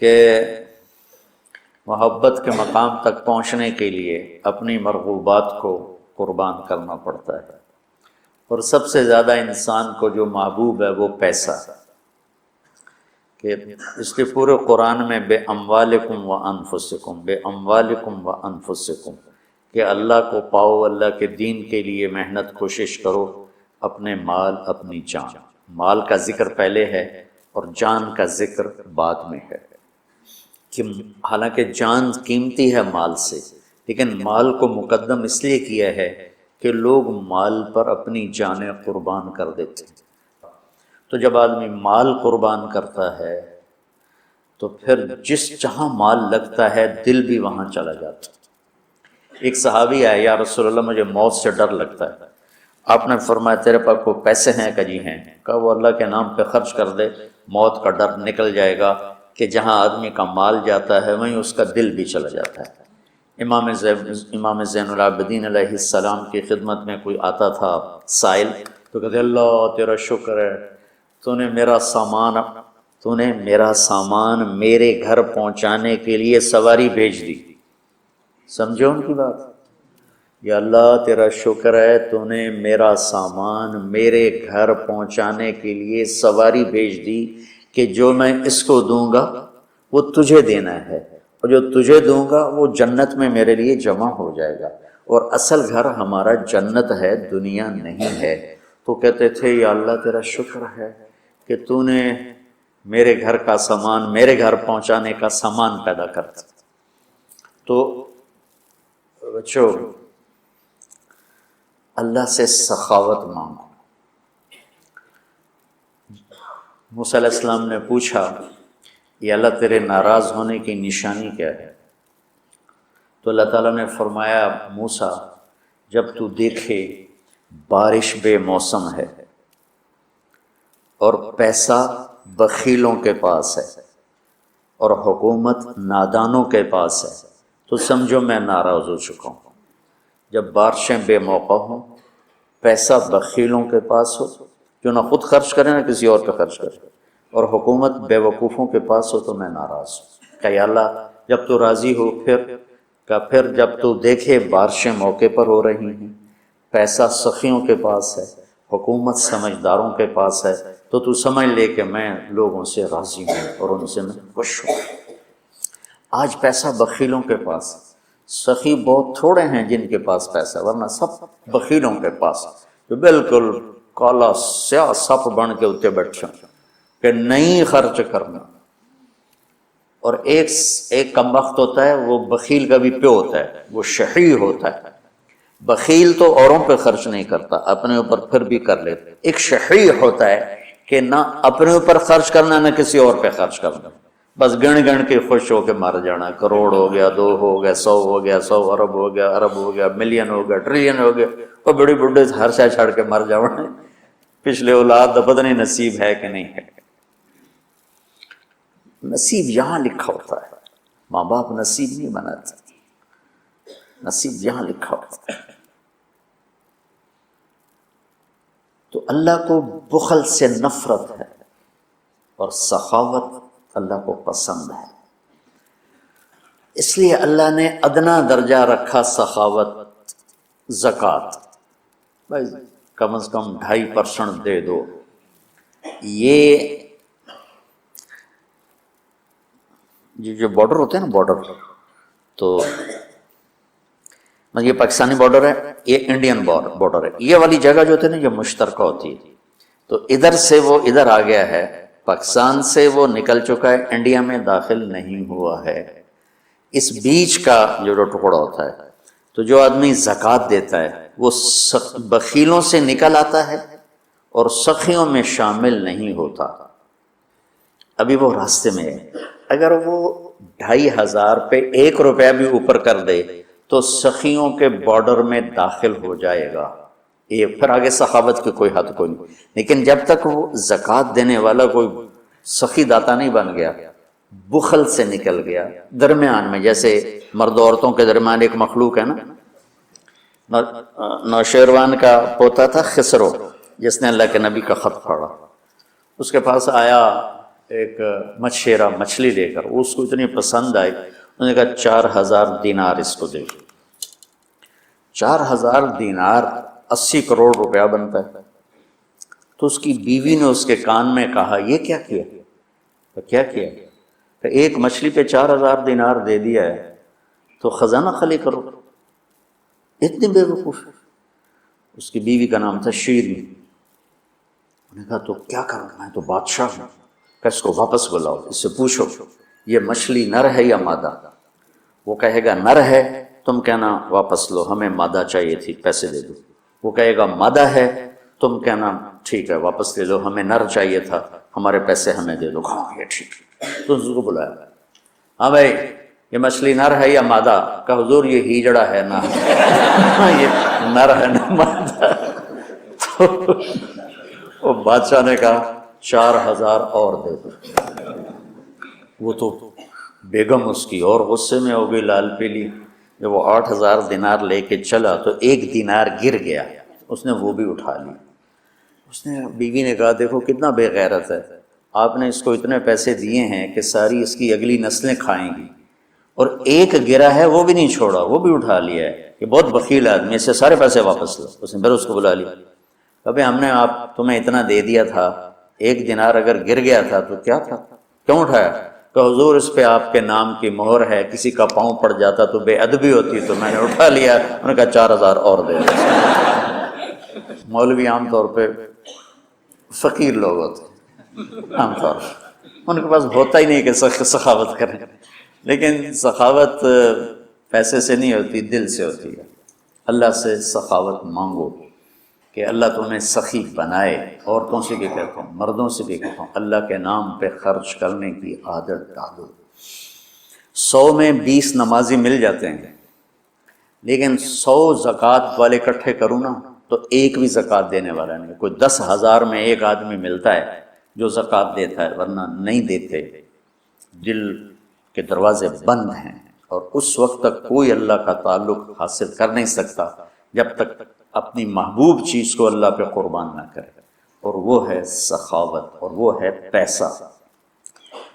کہ محبت کے مقام تک پہنچنے کے لیے اپنی مرغوبات کو قربان کرنا پڑتا ہے، اور سب سے زیادہ انسان کو جو محبوب ہے وہ پیسہ، کہ اس لیے پورے قرآن میں بے اموالکم و انفسکم، بے اموالکم و انفسکم، کہ اللہ کو پاؤ، اللہ کے دین کے لیے محنت کوشش کرو، اپنے مال اپنی جان۔ مال کا ذکر پہلے ہے اور جان کا ذکر بعد میں ہے، کہ حالانکہ جان قیمتی ہے مال سے، لیکن مال کو مقدم اس لیے کیا ہے کہ لوگ مال پر اپنی جانیں قربان کر دیتے ہیں۔ تو جب آدمی مال قربان کرتا ہے تو پھر جس جہاں مال لگتا ہے دل بھی وہاں چلا جاتا ہے۔ ایک صحابی آیا، یا رسول اللہ مجھے موت سے ڈر لگتا ہے۔ آپ نے فرمایا تیرے پاس کوئی پیسے ہیں؟ کہ جی ہیں۔ کہا وہ اللہ کے نام پہ خرچ کر دے، موت کا ڈر نکل جائے گا، کہ جہاں آدمی کا مال جاتا ہے وہیں اس کا دل بھی چلا جاتا ہے۔ امام زین العابدین علیہ السلام کی خدمت میں کوئی آتا تھا سائل، تو کہتے اللہ تیرا شکر ہے، تو نے میرا سامان میرے گھر پہنچانے کے لیے سواری بھیج دی۔ سمجھو ان کی بات؟ یا اللہ تیرا شکر ہے تو نے میرا سامان میرے گھر پہنچانے کے لیے سواری بھیج دی، کہ جو میں اس کو دوں گا وہ تجھے دینا ہے، اور جو تجھے دوں گا وہ جنت میں میرے لیے جمع ہو جائے گا، اور اصل گھر ہمارا جنت ہے، دنیا نہیں ہے۔ تو کہتے تھے یا اللہ تیرا شکر ہے کہ تو نے میرے گھر کا سامان میرے گھر پہنچانے کا سامان پیدا کر دیا۔ تو بچوں، اللہ سے سخاوت مانگو۔ موسیٰ علیہ السلام نے پوچھا یا اللہ تیرے ناراض ہونے کی نشانی کیا ہے؟ تو اللہ تعالیٰ نے فرمایا موسیٰ جب تو دیکھے بارش بے موسم ہے اور پیسہ بخیلوں کے پاس ہے اور حکومت نادانوں کے پاس ہے تو سمجھو میں ناراض ہو چکا ہوں۔ جب بارشیں بے موقع ہوں، پیسہ بخیلوں کے پاس ہو جو نہ خود خرچ کرے نہ کسی اور پہ خرچ کرے، اور حکومت بے وقوفوں کے پاس ہو تو میں ناراض ہوں۔ کہ یا اللہ جب تو راضی ہو پھر جب تو دیکھے بارشیں موقع پر ہو رہی ہیں، پیسہ سخیوں کے پاس ہے، حکومت سمجھداروں کے پاس ہے، تو سمجھ لے کہ میں لوگوں سے راضی ہوں اور ان سے میں خوش ہوں۔ آج پیسہ بخیلوں کے پاس، سخی بہت تھوڑے ہیں جن کے پاس پیسہ، ورنہ سب بخیلوں کے پاس، جو بالکل کالا سیاہ سپ بن کے اتنے بیٹھے کہ نہیں خرچ کرنا۔ اور ایک کم وقت ہوتا ہے، وہ بخیل کا بھی پیو ہوتا ہے، وہ شحیح ہوتا ہے۔ بخیل تو اوروں پہ خرچ نہیں کرتا، اپنے اوپر پھر بھی کر لیتا۔ ایک شحیح ہوتا ہے کہ نہ اپنے اوپر خرچ کرنا نہ کسی اور پہ خرچ کرنا، بس گن گن کے خوش ہو کے مر جانا، کروڑ ہو گیا، 2 ہو گیا، 100 ہو گیا، 100 ارب ہو گیا، ارب ہو گیا، ملین ہو گیا، ٹریلین ہو گیا، اور بڑی بڈھے ہر شے چھڑ کے مر جانا، پچھلے اولاد دا پتہ نہیں نصیب ہے کہ نہیں ہے۔ نصیب یہاں لکھا ہوتا ہے، ماں باپ نصیب نہیں بناتے، نصیب یہاں لکھا ہوتا ہے۔ تو اللہ کو بخل سے نفرت ہے اور سخاوت اللہ کو پسند ہے، اس لیے اللہ نے ادنا درجہ رکھا سخاوت، زکوٰۃ، بھائی کم از کم 2.5% دے دو۔ یہ جو بارڈر ہوتے ہیں نا، بارڈر، تو یہ پاکستانی بارڈر ہے، یہ انڈین بارڈر ہے، یہ والی جگہ جو ہوتی ہے نا یہ مشترکہ ہوتی ہے، تو ادھر سے وہ ادھر آ گیا ہے، پاکستان سے وہ نکل چکا ہے، انڈیا میں داخل نہیں ہوا ہے، اس بیچ کا جو ٹکڑا ہوتا ہے، تو جو آدمی زکوٰۃ دیتا ہے وہ بخیلوں سے نکل آتا ہے اور سخیوں میں شامل نہیں ہوتا، ابھی وہ راستے میں ہے۔ اگر وہ 2,500 پہ 1 روپیہ بھی اوپر کر دے تو سخیوں کے بارڈر میں داخل ہو جائے گا، یہ پھر آگے سخاوت کی کوئی حد کوئی نہیں، لیکن جب تک وہ زکوٰۃ دینے والا کوئی سخی داتا نہیں بن گیا، بخل سے نکل گیا، درمیان میں، جیسے مرد عورتوں کے درمیان ایک مخلوق ہے نا، نوشیروان کا پوتا تھا خسرو، جس نے اللہ کے نبی کا خط پڑھا، اس کے پاس آیا ایک مچھیرا مچھلی لے کر، اس کو اتنی پسند آئی، انہوں نے کہا 4,000 دینار اس کو دے۔ 4,000 دینار 80 کروڑ روپیہ بنتا ہے۔ تو اس کی بیوی نے اس کے کان میں کہا، یہ کیا کیا؟ کیا کیا؟ کہ ایک مچھلی پہ 4,000 دینار دے دیا ہے تو خزانہ خالی کرو، اتنی بے وقوف۔ اس کی بیوی کا نام تھا شیریں، انہوں نے کہا تو کیا کروں، میں تو بادشاہ ہوں، کہ اس کو واپس بلاؤ، اس سے پوچھو یہ مچھلی نر ہے یا مادہ؟ وہ کہے گا نر ہے، تم کہنا واپس لو، ہمیں مادہ چاہیے تھی، پیسے دے دو۔ وہ کہے گا مادہ ہے، تم کہنا ٹھیک ہے واپس لے لو، ہمیں نر چاہیے تھا، ہمارے پیسے ہمیں دے دو۔ ہاں یہ ٹھیک ہے، تو اس کو بلایا، ہاں بھائی یہ مچھلی نر ہے یا مادہ؟ کہ حضور یہ ہیجڑا ہے نا، یہ نر ہے نا مادہ۔ تو وہ بادشاہ نے کہا 4,000 اور دے دو۔ وہ تو بیگم اس کی اور غصے میں ہو گئی، لال پیلی۔ جب وہ 8,000 دینار لے کے چلا تو 1 دینار گر گیا، اس نے وہ بھی اٹھا لی۔ اس نے بیوی نے کہا دیکھو کتنا بے غیرت ہے، آپ نے اس کو اتنے پیسے دیے ہیں کہ ساری اس کی اگلی نسلیں کھائیں گی، اور ایک گرا ہے وہ بھی نہیں چھوڑا، وہ بھی اٹھا لیا ہے، یہ بہت بخیل آدمی، اس سے سارے پیسے واپس لو۔ اس نے پھر اس کو بلا لیا، ابھی ہم نے تمہیں اتنا دے دیا تھا، 1 دینار اگر گر گیا تھا تو کیا تھا، کیوں اٹھایا؟ کہ حضور اس پہ آپ کے نام کی مہر ہے، کسی کا پاؤں پڑ جاتا تو بے ادبی ہوتی، تو میں نے اٹھا لیا۔ انہوں نے کہا 4,000 اور دے دو۔ مولوی عام طور پہ فقیر لوگ ہوتے، عام طور پر ان کے پاس ہوتا ہی نہیں کہ سخاوت کریں، لیکن سخاوت پیسے سے نہیں ہوتی، دل سے ہوتی ہے۔ اللہ سے سخاوت مانگو کہ اللہ تمہیں سخی بنائے۔ عورتوں سے بھی کہتا ہوں، مردوں سے بھی کہتا ہوں، اللہ کے نام پہ خرچ کرنے کی عادت ڈالو۔ 100 میں 20 نمازی مل جاتے ہیں، لیکن 100 زکوٰۃ والے اکٹھے کروں نا تو ایک بھی زکوٰۃ دینے والا نہیں۔ کوئی 10,000 میں ایک آدمی ملتا ہے جو زکوٰۃ دیتا ہے، ورنہ نہیں دیتے۔ دل کے دروازے بند ہیں، اور اس وقت تک کوئی اللہ کا تعلق حاصل کر نہیں سکتا جب تک اپنی محبوب چیز کو اللہ پہ قربان نہ کرے، اور وہ ہے سخاوت، اور وہ ہے پیسہ۔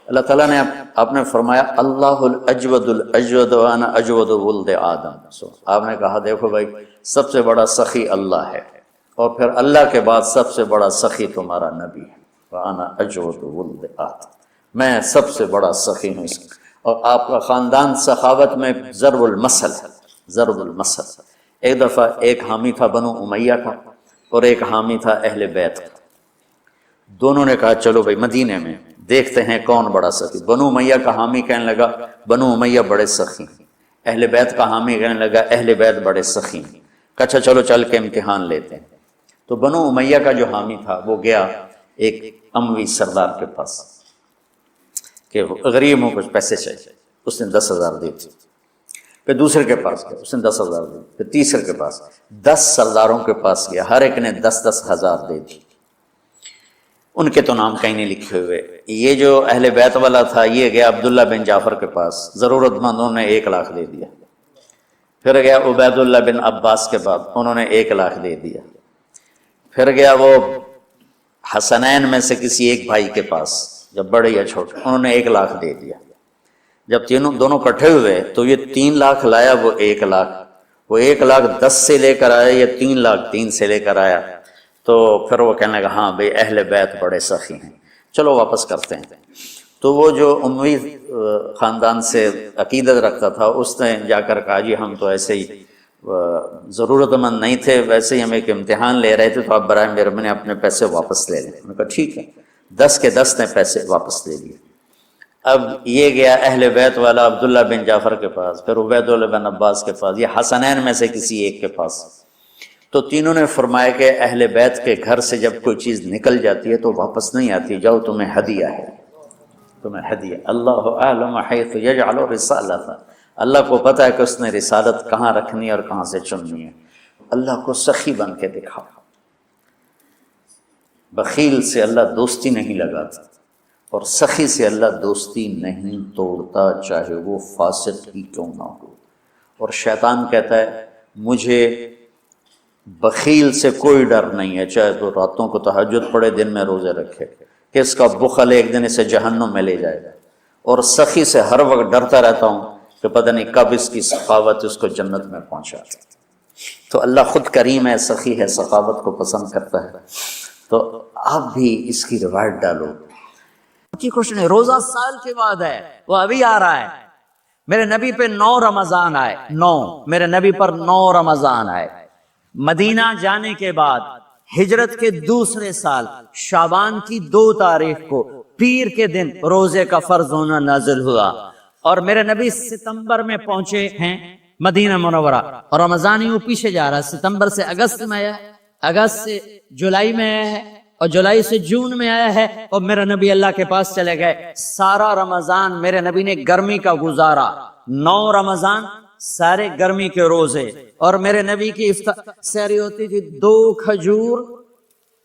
اللہ تعالیٰ نے آپ نے فرمایا اللہ الاجود الاجود وانا اجود ولد آدم۔ آپ نے کہا دیکھو بھائی سب سے بڑا سخی اللہ ہے، اور پھر اللہ کے بعد سب سے بڑا سخی تمہارا نبی ہے، وانا اجود ولد آدم، میں سب سے بڑا سخی ہوں۔ اور آپ کا خاندان سخاوت میں ضرب المثل ہے، ضرب المثل۔ ایک دفعہ ایک حامی تھا بنو امیہ کا، اور ایک حامی تھا اہل بیت کا۔ دونوں نے کہا چلو بھائی مدینے میں دیکھتے ہیں کون بڑا سخی۔ بنو امیہ کا حامی کہنے لگا بنو امیہ بڑے سخی، اہل بیت کا حامی کہنے لگا اہل بیت بڑے سخی۔ اچھا چلو چل کے امتحان لیتے ہیں۔ تو بنو امیہ کا جو حامی تھا وہ گیا ایک اموی سردار کے پاس کہ غریب ہوں کچھ پیسے چاہیے، اس نے 10,000 دی تھی۔ پھر دوسرے کے پاس گیا، اس نے 10,000 دی، پھر تیسرے کے پاس، 10 سرداروں کے پاس گیا، ہر ایک نے 10,000 دے دی۔ ان کے تو نام کہیں نہیں لکھے ہوئے۔ یہ جو اہل بیت والا تھا یہ گیا عبداللہ بن جعفر کے پاس، ضرورت مندوں نے 1 لاکھ دے دیا۔ پھر گیا عبید اللہ بن عباس کے بعد، انہوں نے 1 لاکھ دے دیا۔ پھر گیا وہ حسنین میں سے کسی ایک بھائی کے پاس، جب بڑے یا چھوٹے، انہوں نے 1 لاکھ دے دیا۔ جب دونوں کٹھے ہوئے تو یہ 3 لاکھ لایا، وہ 1 لاکھ، وہ 1 لاکھ 10 سے لے کر آیا، یہ 3 لاکھ 3 سے لے کر آیا۔ تو پھر وہ کہنے لگا ہاں بھئی اہل بیت بڑے سخی ہیں، چلو واپس کرتے ہیں۔ تو وہ جو اموی خاندان سے عقیدت رکھتا تھا اس نے جا کر کہا جی ہم تو ایسے ہی ضرورت مند نہیں تھے، ویسے ہی ہم ایک امتحان لے رہے تھے، تو آپ برائے مہربانی اپنے پیسے واپس لے لیں۔ انہوں نے کہا ٹھیک ہے، 10 کے 10 نے پیسے واپس لے لیے۔ اب یہ گیا اہل بیت والا عبداللہ بن جعفر کے پاس، پھر عبید اللہ بن عباس کے پاس، یہ حسنین میں سے کسی ایک کے پاس۔ تو تینوں نے فرمایا کہ اہل بیت کے گھر سے جب کوئی چیز نکل جاتی ہے تو واپس نہیں آتی، جاؤ تمہیں ہدیہ ہے، تمہیں ہدیہ۔ اللہ اعلم حیث یجعل رسالۃ، اللہ کو پتہ ہے کہ اس نے رسالت کہاں رکھنی ہے اور کہاں سے چننی ہے۔ اللہ کو سخی بن کے دکھاؤ۔ بخیل سے اللہ دوستی نہیں لگاتا اور سخی سے اللہ دوستی نہیں توڑتا، چاہے وہ فاسق ہی کیوں نہ ہو۔ اور شیطان کہتا ہے مجھے بخیل سے کوئی ڈر نہیں ہے، چاہے تو راتوں کو تہجد پڑھے، دن میں روزے رکھے، کہ اس کا بخل ایک دن اسے جہنم میں لے جائے گا۔ اور سخی سے ہر وقت ڈرتا رہتا ہوں کہ پتہ نہیں کب اس کی سخاوت اس کو جنت میں پہنچا۔ تو اللہ خود کریم ہے، سخی ہے، سخاوت کو پسند کرتا ہے۔ تو آپ بھی اس کی روایت ڈالو کہ کچھ نہیں، روزہ سال کے بعد ہے، وہ ابھی آ رہا ہے۔ میرے نبی پہ 9 رمضان آئے، 9 میرے نبی پر 9 رمضان آئے۔ مدینہ جانے کے بعد ہجرت کے دوسرے سال شعبان کی 2 تاریخ کو پیر کے دن روزے کا فرض ہونا نازل ہوا، اور میرے نبی ستمبر میں پہنچے ہیں مدینہ منورہ، اور رمضان یوں پیچھے جا رہا ہے، ستمبر سے اگست میں آیا ہے، اگست سے جولائی میں آیا ہے، اور جولائی سے جون میں آیا ہے، اور میرے نبی اللہ کے پاس چلے گئے۔ سارا رمضان میرے نبی نے گرمی کا گزارا، 9 رمضان سارے گرمی کے روزے، اور میرے نبی کی سحری ہوتی تھی 2 کھجور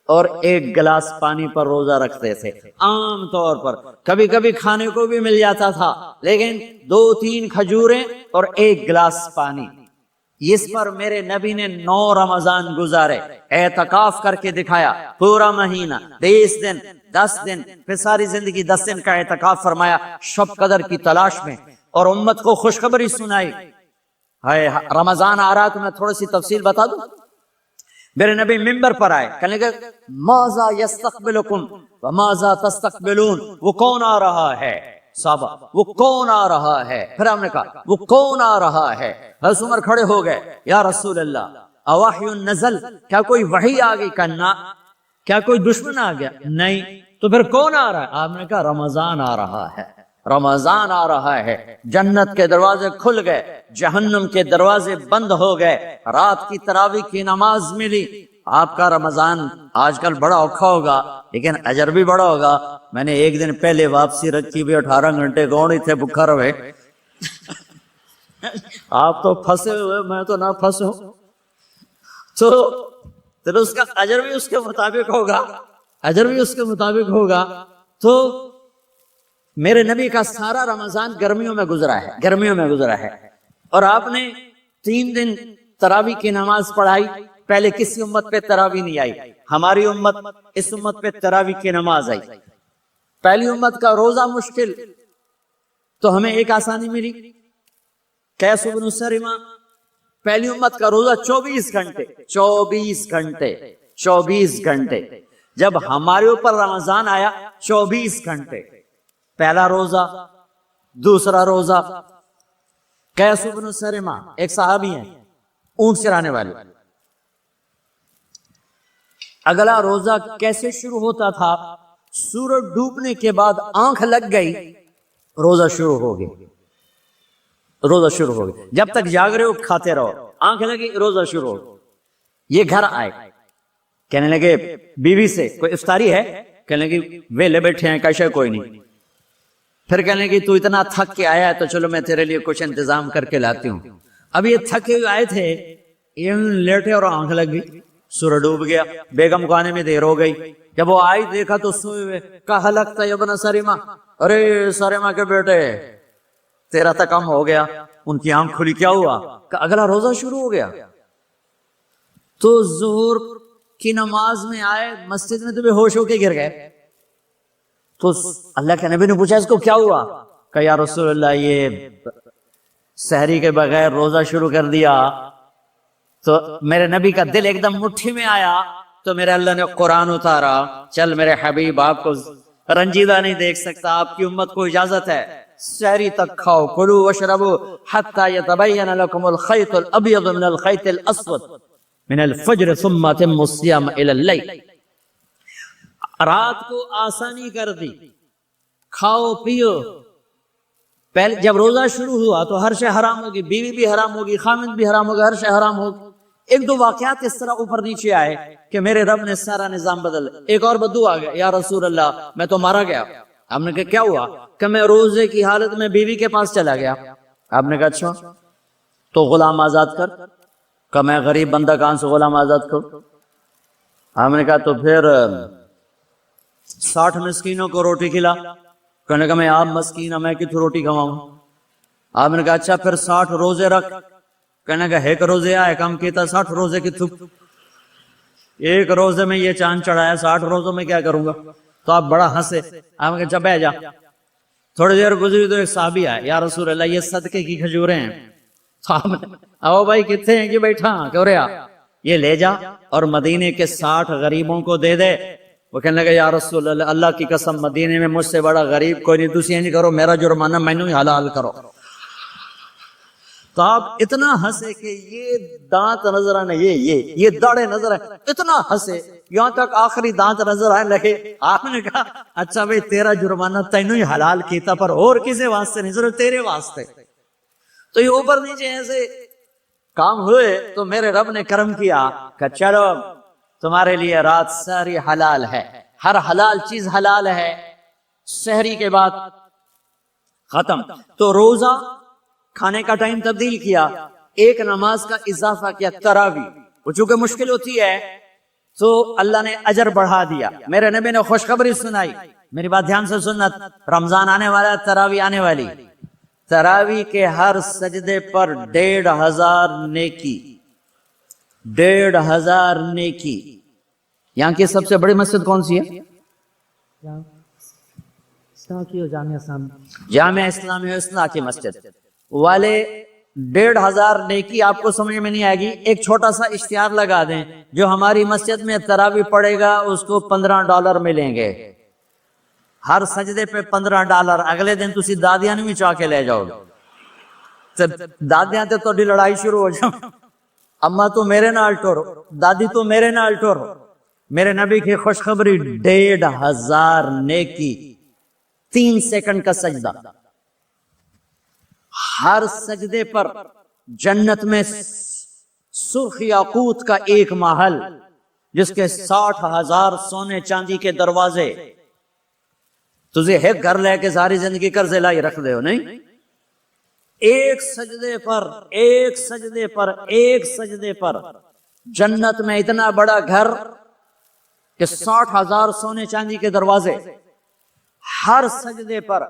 اور 1 گلاس پانی پر روزہ رکھتے تھے عام طور پر، کبھی کبھی کھانے کو بھی مل جاتا تھا، لیکن 2-3 کھجوریں اور 1 گلاس پانی۔ اس پر میرے نبی نے 9 رمضان گزارے، اعتکاف کر کے دکھایا، پورا مہینہ 20 دن 10 دن، پھر ساری زندگی 10 دن کا اعتکاف فرمایا شب قدر کی تلاش میں، اور امت کو خوشخبری سنائی۔ رمضان آ رہا تو میں تھوڑی سی تفصیل بتا دوں۔ میرے نبی ممبر پر آئے، کہنے لگے ماذا یستقبلکم وماذا تستقبلون، وہ کون آ رہا ہے؟ صحابہ وہ کون آ رہا ہے؟ پھر ہم نے کہا وہ کون آ رہا ہے؟ حضرت عمر کھڑے ہو گئے، یا رسول اللہ اوحی نزل، کیا کوئی وحی آ گئی؟ کہنا کیا کوئی دشمن آ گیا؟ نہیں۔ تو پھر کون آ رہا ہے؟ آپ نے کہا رمضان آ رہا ہے، رمضان آ رہا ہے۔ جنت کے دروازے کھل گئے، جہنم کے دروازے بند ہو گئے، رات کی تراویح کی نماز ملی۔ آپ کا رمضان آج کل بڑا اوکھا ہوگا لیکن اجر بھی بڑا ہوگا۔ میں نے ایک دن پہلے واپسی رکھی بھی 18 گھنٹے کون ہی تھے بکھا رہے۔ آپ تو پھنسے ہوئے، میں تو نہ پھنسوں، تو اس کا اجر بھی اس کے مطابق ہوگا، اجر بھی اس کے مطابق ہوگا۔ تو میرے نبی کا سارا رمضان گرمیوں میں گزرا ہے، گرمیوں میں گزرا ہے، اور آپ نے 3 دن تراویح کی نماز پڑھائی۔ پہلے کسی امت پہ تراویح نہیں آئی، ہماری امت، اس امت پہ تراویح کی نماز آئی۔ پہلی امت کا روزہ مشکل، تو ہمیں ایک آسانی ملی، قیس بن سرمہ۔ پہلی امت کا روزہ 24 گھنٹے، 24 گھنٹے، 24 گھنٹے۔ جب ہمارے اوپر رمضان آیا 24 گھنٹے، پہلا روزہ، دوسرا روزہ۔ قیس بن سرمہ ایک صحابی ہیں، اونٹ چرانے والے۔ اگلا روزہ کیسے شروع ہوتا تھا؟ سورج ڈوبنے کے بعد آنکھ لگ گئی، روزہ شروع ہو گیا، روزہ شروع ہو گیا۔ جب تک جاگ رہے ہو کھاتے رہو، آنکھ لگی روزہ شروع ہو۔ یہ گھر آئے، کہنے لگے بیوی سے کوئی افطاری ہے؟ کہنے لگی ویلے بیٹھے ہیں کیسے کوئی نہیں. پھر کہنے لگی تو اتنا تھک کے آیا ہے تو چلو میں تیرے لیے کچھ انتظام کر کے لاتی ہوں. اب یہ تھکے ہوئے آئے تھے, یہ لیٹے اور آنکھ لگ گئی, سورج ڈوب گیا, بیگم کو آنے میں دیر ہو گئی. جب وہ آئی دیکھا تو سوئے ہوئے, کہا لگتا ہے ابن سریمہ, ارے سریمہ کے بیٹے تیرا تو کم ہو گیا. ان کی آنکھ کھلی, کیا ہوا؟ کہ اگلا روزہ شروع ہو گیا. تو ظہر کی نماز میں آئے مسجد میں تو بے ہوش ہو کے گر گئے. تو اللہ کے نبی نے پوچھا اس کو کیا ہوا؟ کہ یا رسول اللہ یہ سحری کے بغیر روزہ شروع کر دیا. تو میرے نبی کا دل ایک دم مٹھی میں آیا, تو میرے اللہ نے قرآن اتارا, چل میرے حبیب آپ کو رنجیدہ نہیں دیکھ سکتا, آپ کی امت کو اجازت ہے سحری تک کھاؤ, کلوا واشربوا حتی یتبین لکم الخیط الابیض من الخیط الاسود من الفجر ثم اتموا الصیام الی اللیل. رات کو آسانی کر دی, کھاؤ پیو. پہلے جب روزہ شروع ہوا تو ہر شے حرام ہوگی, بیوی بھی حرام ہوگی, خامند بھی حرام ہوگا, ہر شے حرام ہوگی. ایک دو واقعات اس طرح اوپر نیچے آئے کہ میرے رب نے سارا نظام بدل. ایک اور بدو آ گیا, یا رسول اللہ میں تو مارا گیا. آپ نے کہا کیا ہوا؟ کہ میں روزے کی حالت میں بیوی کے پاس چلا گیا. آپ نے کہا اچھا تو غلام آزاد کر. کہ میں غریب بندہ کہاں سے غلام آزاد کروں؟ آپ نے کہا تو پھر 60 مسکینوں کو روٹی کھلا. کہنے کا میں آپ مسکین ہوں, میں کتوں روٹی کھواؤں؟ آپ نے کہا اچھا پھر 60 روزے رکھ. کہنے کا ایک روزے آئے کم کیتا, 60 روزے کی تھک, ایک روزے میں یہ چاند چڑھایا, 60 روزوں میں کیا کروں گا؟ تو آپ بڑا ہنسے. آپ نے کہا چل بیٹھ جا. تھوڑی دیر گزری تو ایک صحابی آئے, یا رسول اللہ یہ صدقے کی کھجوریں ہیں. تو آپ نے او بھائی کتنے ہیں کہ بیٹھا کیوں رہا, یہ لے جا اور مدینے کے 60 غریبوں کو دے دے. وہ کہنے لگا یا رسول اللہ اللہ کی قسم مدینے میں مجھ سے بڑا غریب کوئی نہیں, تسی نہیں کرو, میرا جرمانہ مینوں ہی حلال کرو. تو آپ اتنا ہنسے کہ یہ دانت نظر آنے, یہ داڑے نظر آئے, اتنا ہنسے یہاں تک آخری دانت نظر آنے لگے. آپ نے کہا اچھا بھائی تیرا جرمانہ تینوں ہی حلال کیتا, پر اور کسی واسطے نہیں, صرف تیرے واسطے. تو یہ اوپر نیچے ایسے کام ہوئے تو میرے رب نے کرم کیا کہ چلو تمہارے لیے رات ساری حلال ہے, ہر حلال چیز حلال ہے. سحری کے بعد ختم. تو روزہ کھانے کا ٹائم تبدیل کیا, ایک نماز کا اضافہ کیا, تراویح. وہ چونکہ مشکل ہوتی ہے تو اللہ نے اجر بڑھا دیا. میرے نبی نے خوشخبری سنائی, میری بات دھیان سے سننا, رمضان آنے والا, تراویح آنے والی. تراویح کے ہر سجدے پر 1500 نیکی, 1500 نیکی. یہاں کی سب سے بڑی مسجد کون سی ہے؟ جامع اسلامی حسنہ کی مسجد والے. 1500 نیکی آپ کو سمجھ میں نہیں آئے گی. ایک چھوٹا سا اشتہار لگا دیں, جو ہماری مسجد میں تراویح پڑے گا اس کو $15 ملیں گے. ہر سجدے پہ $15. اگلے دن تسی دادیاں بھی چاہ کے لے جاؤ گے. دادیاں تے تو لڑائی شروع ہو جاؤ, اما تو میرے نال ٹور, دادی تو میرے نال ٹور. میرے نبی کی خوشخبری 1500 نیکی, 3 سیکنڈ کا سجدہ. ہر سجدے پر جنت میں سرخ یاقوت کا ایک محل جس کے 60,000 سونے چاندی کے دروازے. تجھے ایک گھر لے کے ساری زندگی قرضے لائی رکھ دے ہو نہیں. ایک سجدے پر, ایک سجدے پر, ایک سجدے پر جنت میں اتنا بڑا گھر کہ 60,000 سونے چاندی کے دروازے. ہر سجدے پر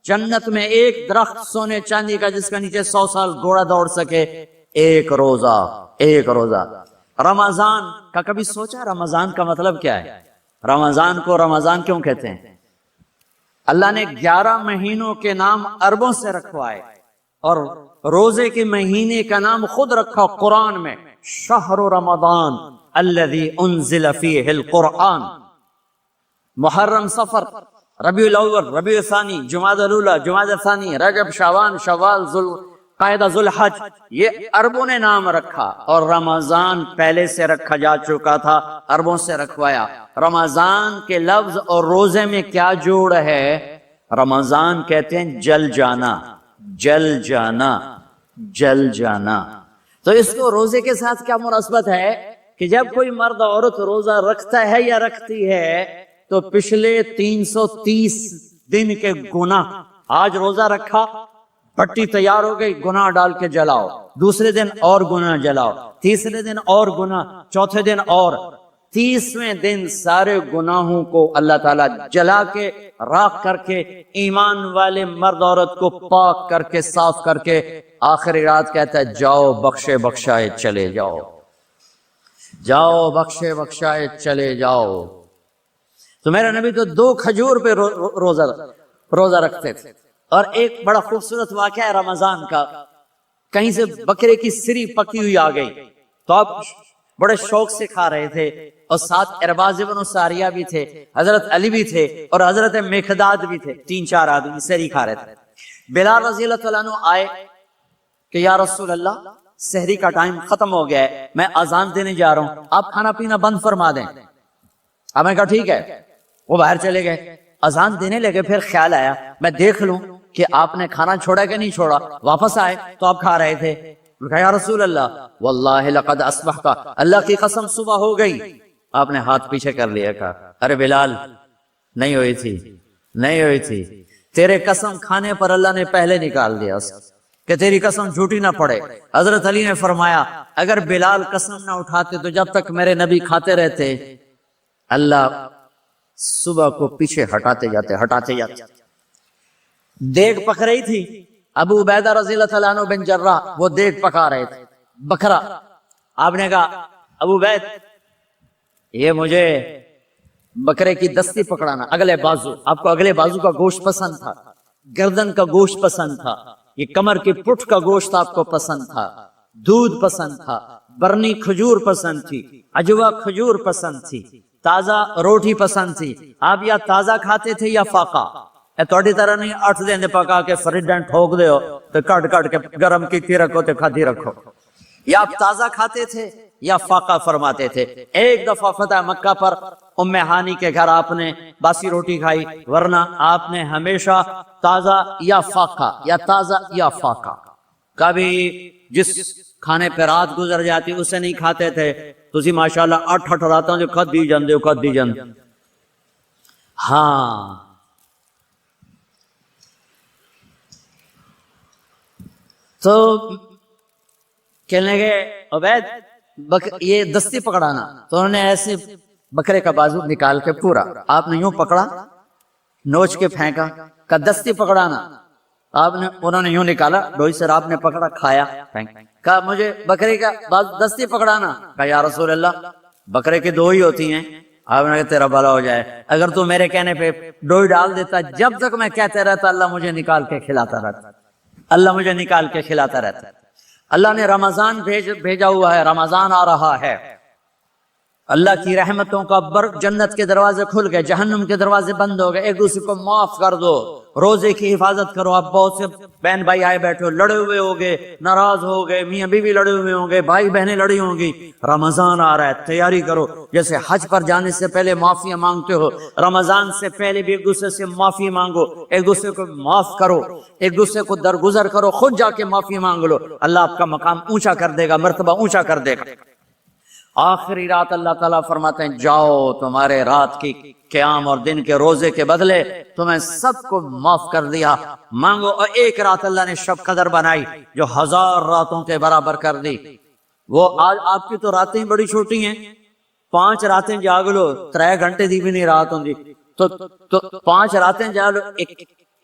جنت میں ایک درخت سونے چاندی کا جس کا نیچے 100 سال گھوڑا دوڑ سکے. ایک روزہ, ایک روزہ. رمضان کا کبھی سوچا رمضان کا مطلب کیا ہے؟ رمضان کو رمضان کیوں کہتے ہیں؟ اللہ نے 11 مہینوں کے نام عربوں سے رکھوائے اور روزے کے مہینے کا نام خود رکھا قرآن میں, شہر رمضان الذی انزل فیہ القرآن. محرم, صفر, ربیع الاول, ربیع الثانی, جمادی الاولی, جمادی الثانی, رجب, شعبان, شوال, ذوالقعدہ, ذوالحج, یہ عربوں نے نام رکھا. اور رمضان پہلے سے رکھا جا چکا تھا, عربوں سے رکھوایا. رمضان کے لفظ اور روزے میں کیا جوڑ ہے؟ رمضان کہتے ہیں جل جانا, جل جانا, جل جانا. تو اس کو روزے کے ساتھ کیا مناسبت ہے کہ جب کوئی مرد عورت روزہ رکھتا ہے یا رکھتی ہے تو پچھلے 330 دن کے گناہ، آج روزہ رکھا، پٹی تیار ہو گئی، گناہ ڈال کے جلاؤ، دوسرے دن اور گناہ جلاؤ، تیسرے دن اور گناہ، چوتھے دن اور، 30ویں دن سارے گناہوں کو اللہ تعالیٰ جلا کے راکھ کر کے ایمان والے مرد عورت کو پاک کر کے صاف کر کے آخری رات کہتا ہے جاؤ بخشے بخشائے چلے جاؤ، جاؤ بخشے بخشائے چلے جاؤ۔ تو میرا نبی تو 2 کھجور پہ روزہ رکھتے تھے۔ اور ایک بڑا خوبصورت واقعہ ہے رمضان کا، کہیں سے بکرے کی سری پکی ہوئی آ گئی تو آپ بڑے شوق سے کھا رہے تھے، اور ساتھ ارباز بن ساریہ بھی تھے، حضرت علی بھی تھے اور حضرت مقداد بھی تھے، 3-4 آدمی سری کھا رہے تھے۔ بلال رضی اللہ تعالیٰ عنہ آئے کہ یا رسول اللہ سحری کا ٹائم ختم ہو گیا ہے، میں اذان دینے جا رہا ہوں، آپ کھانا پینا بند فرما دیں۔ اب میں کہا ٹھیک ہے، وہ باہر چلے گئے، اذان دینے لگے، پھر خیال آیا میں دیکھ لوں کہ آپ نے کھانا چھوڑا کہ نہیں چھوڑا، واپس آئے تو آپ کھا رہے تھے۔ کہا یا رسول اللہ واللہ لقد اصبحت، اللہ کی قسم صبح ہو گئی۔ آپ نے ہاتھ پیچھے کر لیا، کہا ارے بلال نہیں ہوئی تھی، نہیں ہوئی تھی، تیرے قسم کھانے پر اللہ نے پہلے نکال دیا کہ تیری قسم جھوٹی نہ پڑے۔ حضرت علی نے فرمایا اگر بلال قسم نہ اٹھاتے تو جب تک میرے نبی کھاتے رہتے اللہ صبح کو پیچھے ہٹاتے جاتے۔ دیگ پک رہی تھی، ابو عبیدہ رضی اللہ تعالیٰ عنہ بن جراح وہ دیگ پکا رہے تھے، بکرا۔ آپ نے کہا ابو عبید یہ مجھے بکرے کی دستی پکڑانا، اگلے بازو، آپ کو اگلے بازو کا گوشت پسند تھا، گردن کا گوشت پسند تھا، یہ کمر کی پٹھ کا گوشت آپ کو پسند تھا، دودھ پسند تھا، برنی کھجور پسند تھی، عجوا کھجور پسند تھی، تازہ روٹی پسند تھی۔ آپ یا تازہ کھاتے تھے یا فاقہ، تھوڑی طرح نہیں 8 دن پکا کے فریڈ ٹھوک دے ہو تو کٹ کے گرم کی رکھو تو کھاتی رکھو، یا آپ تازہ کھاتے تھے یا فاقہ فرماتے تھے۔ ایک دفعہ فتح مکہ پر ام ہانی کے گھر آپ نے باسی روٹی کھائی، ورنہ آپ نے ہمیشہ تازہ یا فاقہ یا تازہ یا فاقہ، کبھی جس کھانے پہ رات گزر جاتی اسے نہیں کھاتے تھے۔ تسی ماشاءاللہ 8 راتوں جو کھد دی جاندے۔ ہاں تو کہنے لگے عبید یہ دستی پکڑانا، تو انہوں نے ایسے بکرے کا بازو نکال کے پورا آپ نے یوں پکڑا، نوچ کے پھینکا، کہ دستی پکڑانا، آپ نے انہوں نے یوں نکالا ڈوئی سے، آپ نے پکڑا کھایا، کہا مجھے بکرے کا دستی پکڑانا۔ کہا یا رسول اللہ بکرے کی 2 ہی ہوتی ہیں۔ آپ نے کہا تیرا بھلا ہو جائے، اگر تو میرے کہنے پہ ڈوئی ڈال دیتا، جب تک میں کہتے رہتا اللہ مجھے نکال کے کھلاتا رہتا، اللہ مجھے نکال کے کھلاتا رہتا۔ اللہ نے رمضان بھیجا ہوا ہے، رمضان آ رہا ہے، اللہ کی رحمتوں کا جنت کے دروازے کھل گئے، جہنم کے دروازے بند ہو گئے، ایک دوسرے کو معاف کر دو، روزے کی حفاظت کرو۔ آپ بہت سے بہن بھائی آئے بیٹھے ہو، لڑے ہوئے ہوگے، ناراض ہو گئے، میاں بیوی لڑے ہوئے ہوں گے، بھائی بہنیں لڑی ہوں گی، رمضان آ رہا ہے، تیاری کرو۔ جیسے حج پر جانے سے پہلے معافیاں مانگتے ہو، رمضان سے پہلے بھی ایک دوسرے سے معافی مانگو، ایک دوسرے کو معاف کرو، ایک دوسرے کو درگزر کرو، خود جا کے معافی مانگ لو، اللہ آپ کا مقام اونچا کر دے گا، مرتبہ اونچا کر دے گا۔ آخری رات اللہ تعالیٰ فرماتے ہیں جاؤ، تمہارے رات کی قیام اور دن کے روزے کے بدلے تمہیں سب کو معاف کر دیا، مانگو۔ اور ایک رات اللہ نے شب قدر بنائی جو 1000 راتوں کے برابر کر دی۔ وہ آج آپ کی تو راتیں بڑی چھوٹی ہیں، 5 راتیں جاگ لو، 3 گھنٹے دی بھی نہیں رات ہوں گی، تو 5 راتیں جاگ لو،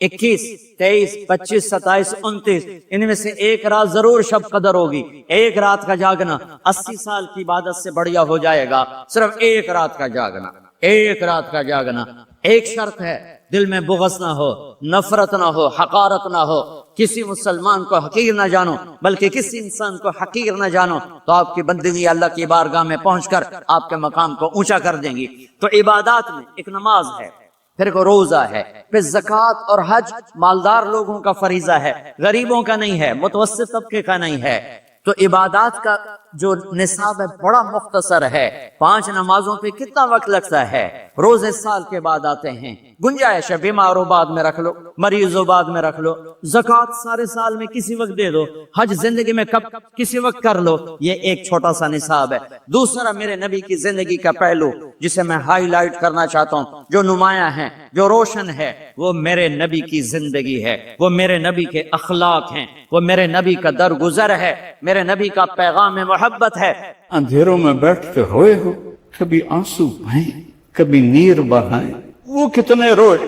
21 23 25 27 29، ان میں سے ایک رات ضرور شب قدر ہوگی۔ ایک رات کا جاگنا 80 سال کی عبادت سے بڑھیا ہو جائے گا، صرف ایک رات کا جاگنا، ایک رات کا جاگنا۔ ایک شرط ہے، دل میں بغض نہ ہو، نفرت نہ ہو، حقارت نہ ہو، کسی مسلمان کو حقیر نہ جانو، بلکہ کسی انسان کو حقیر نہ جانو، تو آپ کی بندگی اللہ کی بارگاہ میں پہنچ کر آپ کے مقام کو اونچا کر دیں گی۔ تو عبادات میں ایک نماز ہے، پھر کو روزہ ہے، پھر زکوٰۃ اور حج مالدار لوگوں کا فریضہ ہے، غریبوں کا نہیں ہے، متوسط طبقے کا نہیں ہے۔ تو عبادات کا جو نصاب ہے بڑا مختصر ہے، 5 نمازوں پہ کتنا وقت لگتا ہے، روزے سال کے بعد آتے ہیں، گنجائش ہے بیمار ہو بعد میں رکھ لو، مریض ہو بعد میں رکھ لو، زکوٰۃ سارے سال میں کسی وقت دے دو، حج زندگی میں کب کسی وقت کر لو، یہ ایک چھوٹا سا نصاب ہے۔ دوسرا میرے نبی کی زندگی کا پہلو جسے میں ہائی لائٹ کرنا چاہتا ہوں، جو نمایاں ہے، جو روشن ہے، وہ میرے نبی کی زندگی ہے، وہ میرے نبی کے اخلاق ہیں، وہ میرے نبی کا درگزر ہے، میرے نبی کا پیغام محبت ہے۔ اندھیروں میں بیٹھ کے روئے ہو، کبھی آنسو بہائیں، کبھی نیر بہائیں، وہ کتنے روئے،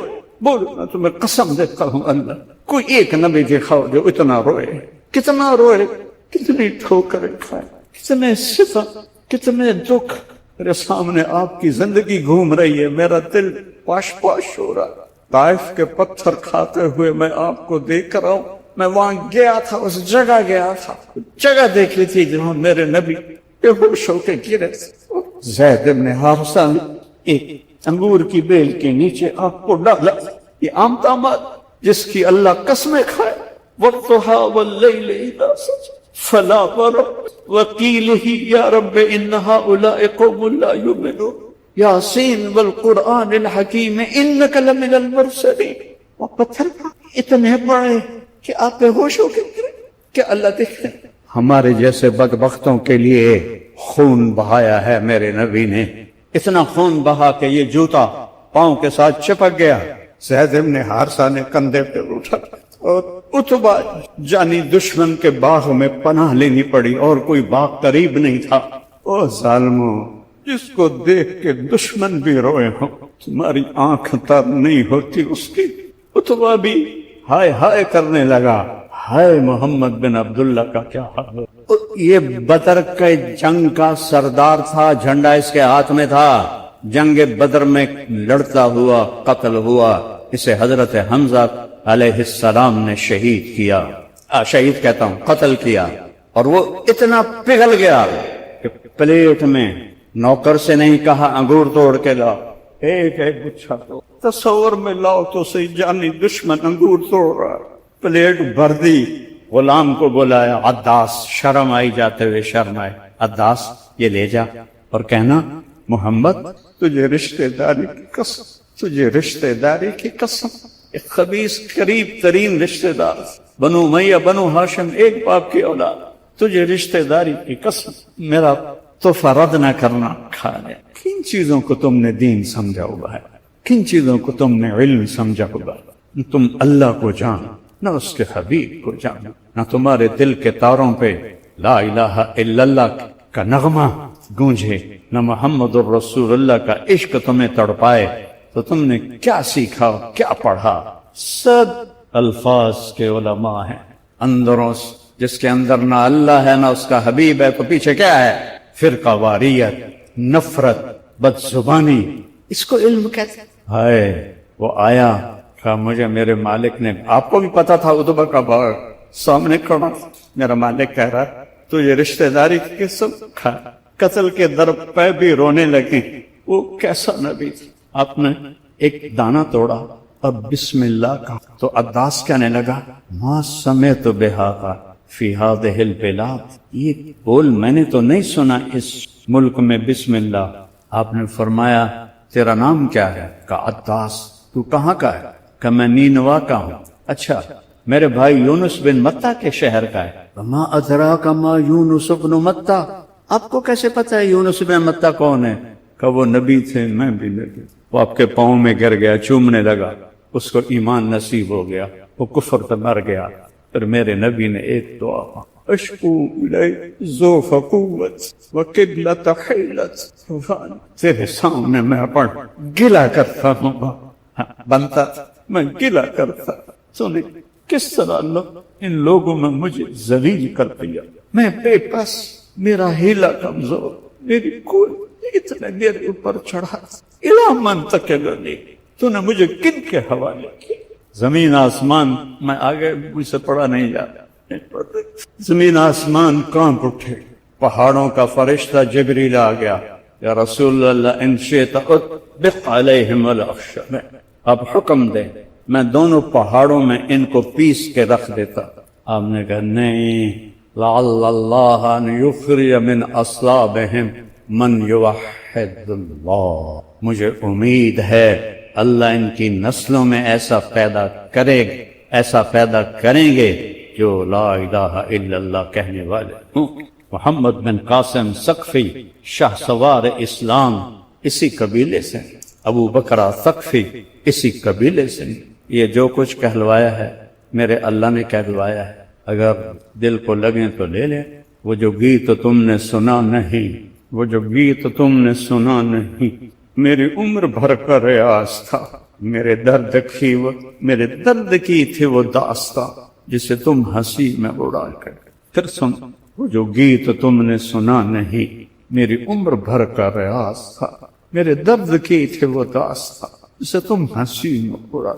بول میں تمہیں قسم دیتا ہوں اللہ، کوئی ایک نبی دکھاؤ جو اتنا روئے، کتنا روئے، کتنی ٹھوکریں کھائے، کتنے ستم، کتنے دکھ میرے سامنے آپ کی زندگی گھوم رہی ہے، میرا دل پاش پاش ہو رہا۔ طائف کے پتھر کھاتے ہوئے میں آپ کو دیکھ رہا ہوں، میں وہاں گیا تھا، اس جگہ گیا تھا، جگہ دیکھی تھی جہاں میرے نبی بے ہوش ہو کے گرے تھے۔ زید بن حارثہ نے ایک انگور کی بیل کے نیچے آپ کو ڈالا، یہ عام تعمال جس کی اللہ قسمیں کھائے، وَالضُّحَىٰ وَاللَّيْلِ إِذَا سَجَىٰ فَلَا وَرَبِّ وَقِيلِهِ يَا رَبِّ إِنَّ هَٰؤُلَاءِ قَوْمٌ لَا يُؤْمِنُونَ یاسین والقرآن الحکیم انک لمن المرسلین۔ وہ پتھر اتنے بڑے کہ آپ بے ہوش ہو کے گرے کہ اللہ دیکھ رہے۔ ہمارے جیسے بدبختوں کے لیے خون بہایا ہے میرے نبی نے، اتنا خون بہا کہ یہ جوتا پاؤں کے ساتھ چپک گیا۔ زید بن حارثہ نے کندھے پہ اٹھا اور اتبا جانی دشمن کے باغ میں پناہ لینی پڑی، اور کوئی باغ قریب نہیں تھا۔ او ظالموں، جس کو دیکھ کے دشمن بھی روئے ہوں، تمہاری آنکھ تر نہیں ہوتی اس کی۔ اتبا بھی ہائے ہائے کرنے لگا، ہائے محمد بن عبداللہ کا کیا حال ہے۔ یہ بدر کے جنگ کا سردار تھا، جھنڈا اس کے ہاتھ میں تھا، جنگ بدر میں لڑتا ہوا قتل ہوا، اسے حضرت حمزہ علیہ السلام نے شہید کیا، شہید کہتا ہوں قتل کیا، اور وہ اتنا پگھل گیا کہ پلیٹ میں نوکر سے نہیں کہا انگور توڑ کے لاؤ، ایک ایک گچھا تو تصور میں لاؤ تو صحیح، جانی دشمن انگور توڑ رہا، پلیٹ بھر دی، غلام کو بلایا، عداس، شرم آئی جاتے ہوئے شرم آئے، عداس یہ لے جا اور کہنا محمد تجھے رشتہ داری کی قسم، تجھے رشتہ داری کی قسم، ایک خبیث قریب ترین رشتہ دار، بنو امیہ بنو ہاشم ایک باپ کی اولاد، تجھے رشتہ داری کی قسم میرا تحفہ رد نہ کرنا، کھا لے۔ کن چیزوں کو تم نے دین سمجھا ہوا ہے، کن چیزوں کو تم نے علم سمجھا ہوا ہے؟ تم اللہ کو جان، نہ اس کے حبیب کو جان، نہ تمہارے دل کے تاروں پہ لا الہ الا اللہ کا نغمہ گونجے، نہ محمد الرسول اللہ کا عشق تمہیں تڑپائے، تو تم نے کیا سیکھا، کیا پڑھا؟ سب الفاظ کے علماء ہیں، اندروں جس کے اندر نہ اللہ ہے نہ اس کا حبیب ہے، تو پیچھے کیا ہے؟ فرقہ واریت، نفرت، بد زبانی، اس کو علم کہتے ہیں۔ ہائے وہ آیا، کہا مجھے میرے مالک نے، آپ کو بھی پتا تھا اتبا کا باغ سامنے کھڑا، میرا مالک کہہ رہا تو یہ رشتہ داری کی قسم کھا، قتل کے در پہ بھی رونے لگے۔ وہ کیسا نبی تھا، آپ نے ایک دانہ توڑا، اب بسم اللہ کا، تو عداس کہنے لگا ما سمعت بہذا فی ہذہ البلاد، یہ بول میں نے تو نہیں سنا اس ملک میں بسم اللہ۔ آپ نے فرمایا تیرا نام کیا ہے؟ کہا عداس۔ تو کہاں کا ہے؟ کہ میں نینوا کا ہوں۔ اچھا میرے بھائی یونس بن متہ کے شہر کا ہے۔ وما ادراک ما یونس بن متہ، آپ کو کیسے پتہ ہے یونس بن متہ کون ہے؟ کہ وہ نبی تھے، میں بھی نبی۔ وہ آپ کے پاؤں میں گر گیا، چومنے لگا، اس کو ایمان نصیب ہو گیا، وہ کفر پہ مر گیا۔ پھر میرے نبی نے ایک دعا، اشکو الیک ضعف قوت وقلت حیلت، تیرے سامنے میں پڑھ گلا کرتا ہوں، بنتا میں گلا کرتا، تو نے کس طرح ان لوگوں میں مجھے ذلیل کر دیا، میں بے بس، میرا ہیلا کمزور، میری کوئی اتنے میرے اوپر چڑھا، الہ من تکلنی، تو نے مجھے کن کے حوالے کیا؟ زمین آسمان، میں آگے مجھ سے پڑھا نہیں جاتا، زمین آسمان کانپ اٹھے، پہاڑوں کا فرشتہ جبریل آ گیا، یا رسول اللہ ان شئت اطبق علیہم الاخشب، اب حکم دے میں دونوں پہاڑوں میں ان کو پیس کے رکھ دیتا۔ آپ نے کہا نہیں، لعل اللہ ان یخرج من اصلابہم من یوحد اللہ، مجھے امید ہے اللہ ان کی نسلوں میں ایسا پیدا کریں گے جو لا الہ الا اللہ کہنے والے ہوں۔ محمد بن قاسم ثقفی شاہ سوار اسلام اسی قبیلے سے، ابو بکرہ ثقفی اسی قبیلے سے۔ یہ جو کچھ کہلوایا ہے میرے اللہ نے کہلوایا ہے، اگر دل کو لگیں تو لے لیں۔ وہ جو گیت تم نے سنا نہیں، وہ جو گیت تم نے سنا نہیں، میری عمر بھر کا ریاض تھا، میرے درد کی تھی وہ داستاں جسے تم ہنسی میں اڑا کر۔ پھر سن، وہ جو گیت تم نے سنا نہیں، میری عمر بھر کا ریاض تھا، میرے درد کی تھی وہ داستاں جسے تم ہنسی میں اڑا۔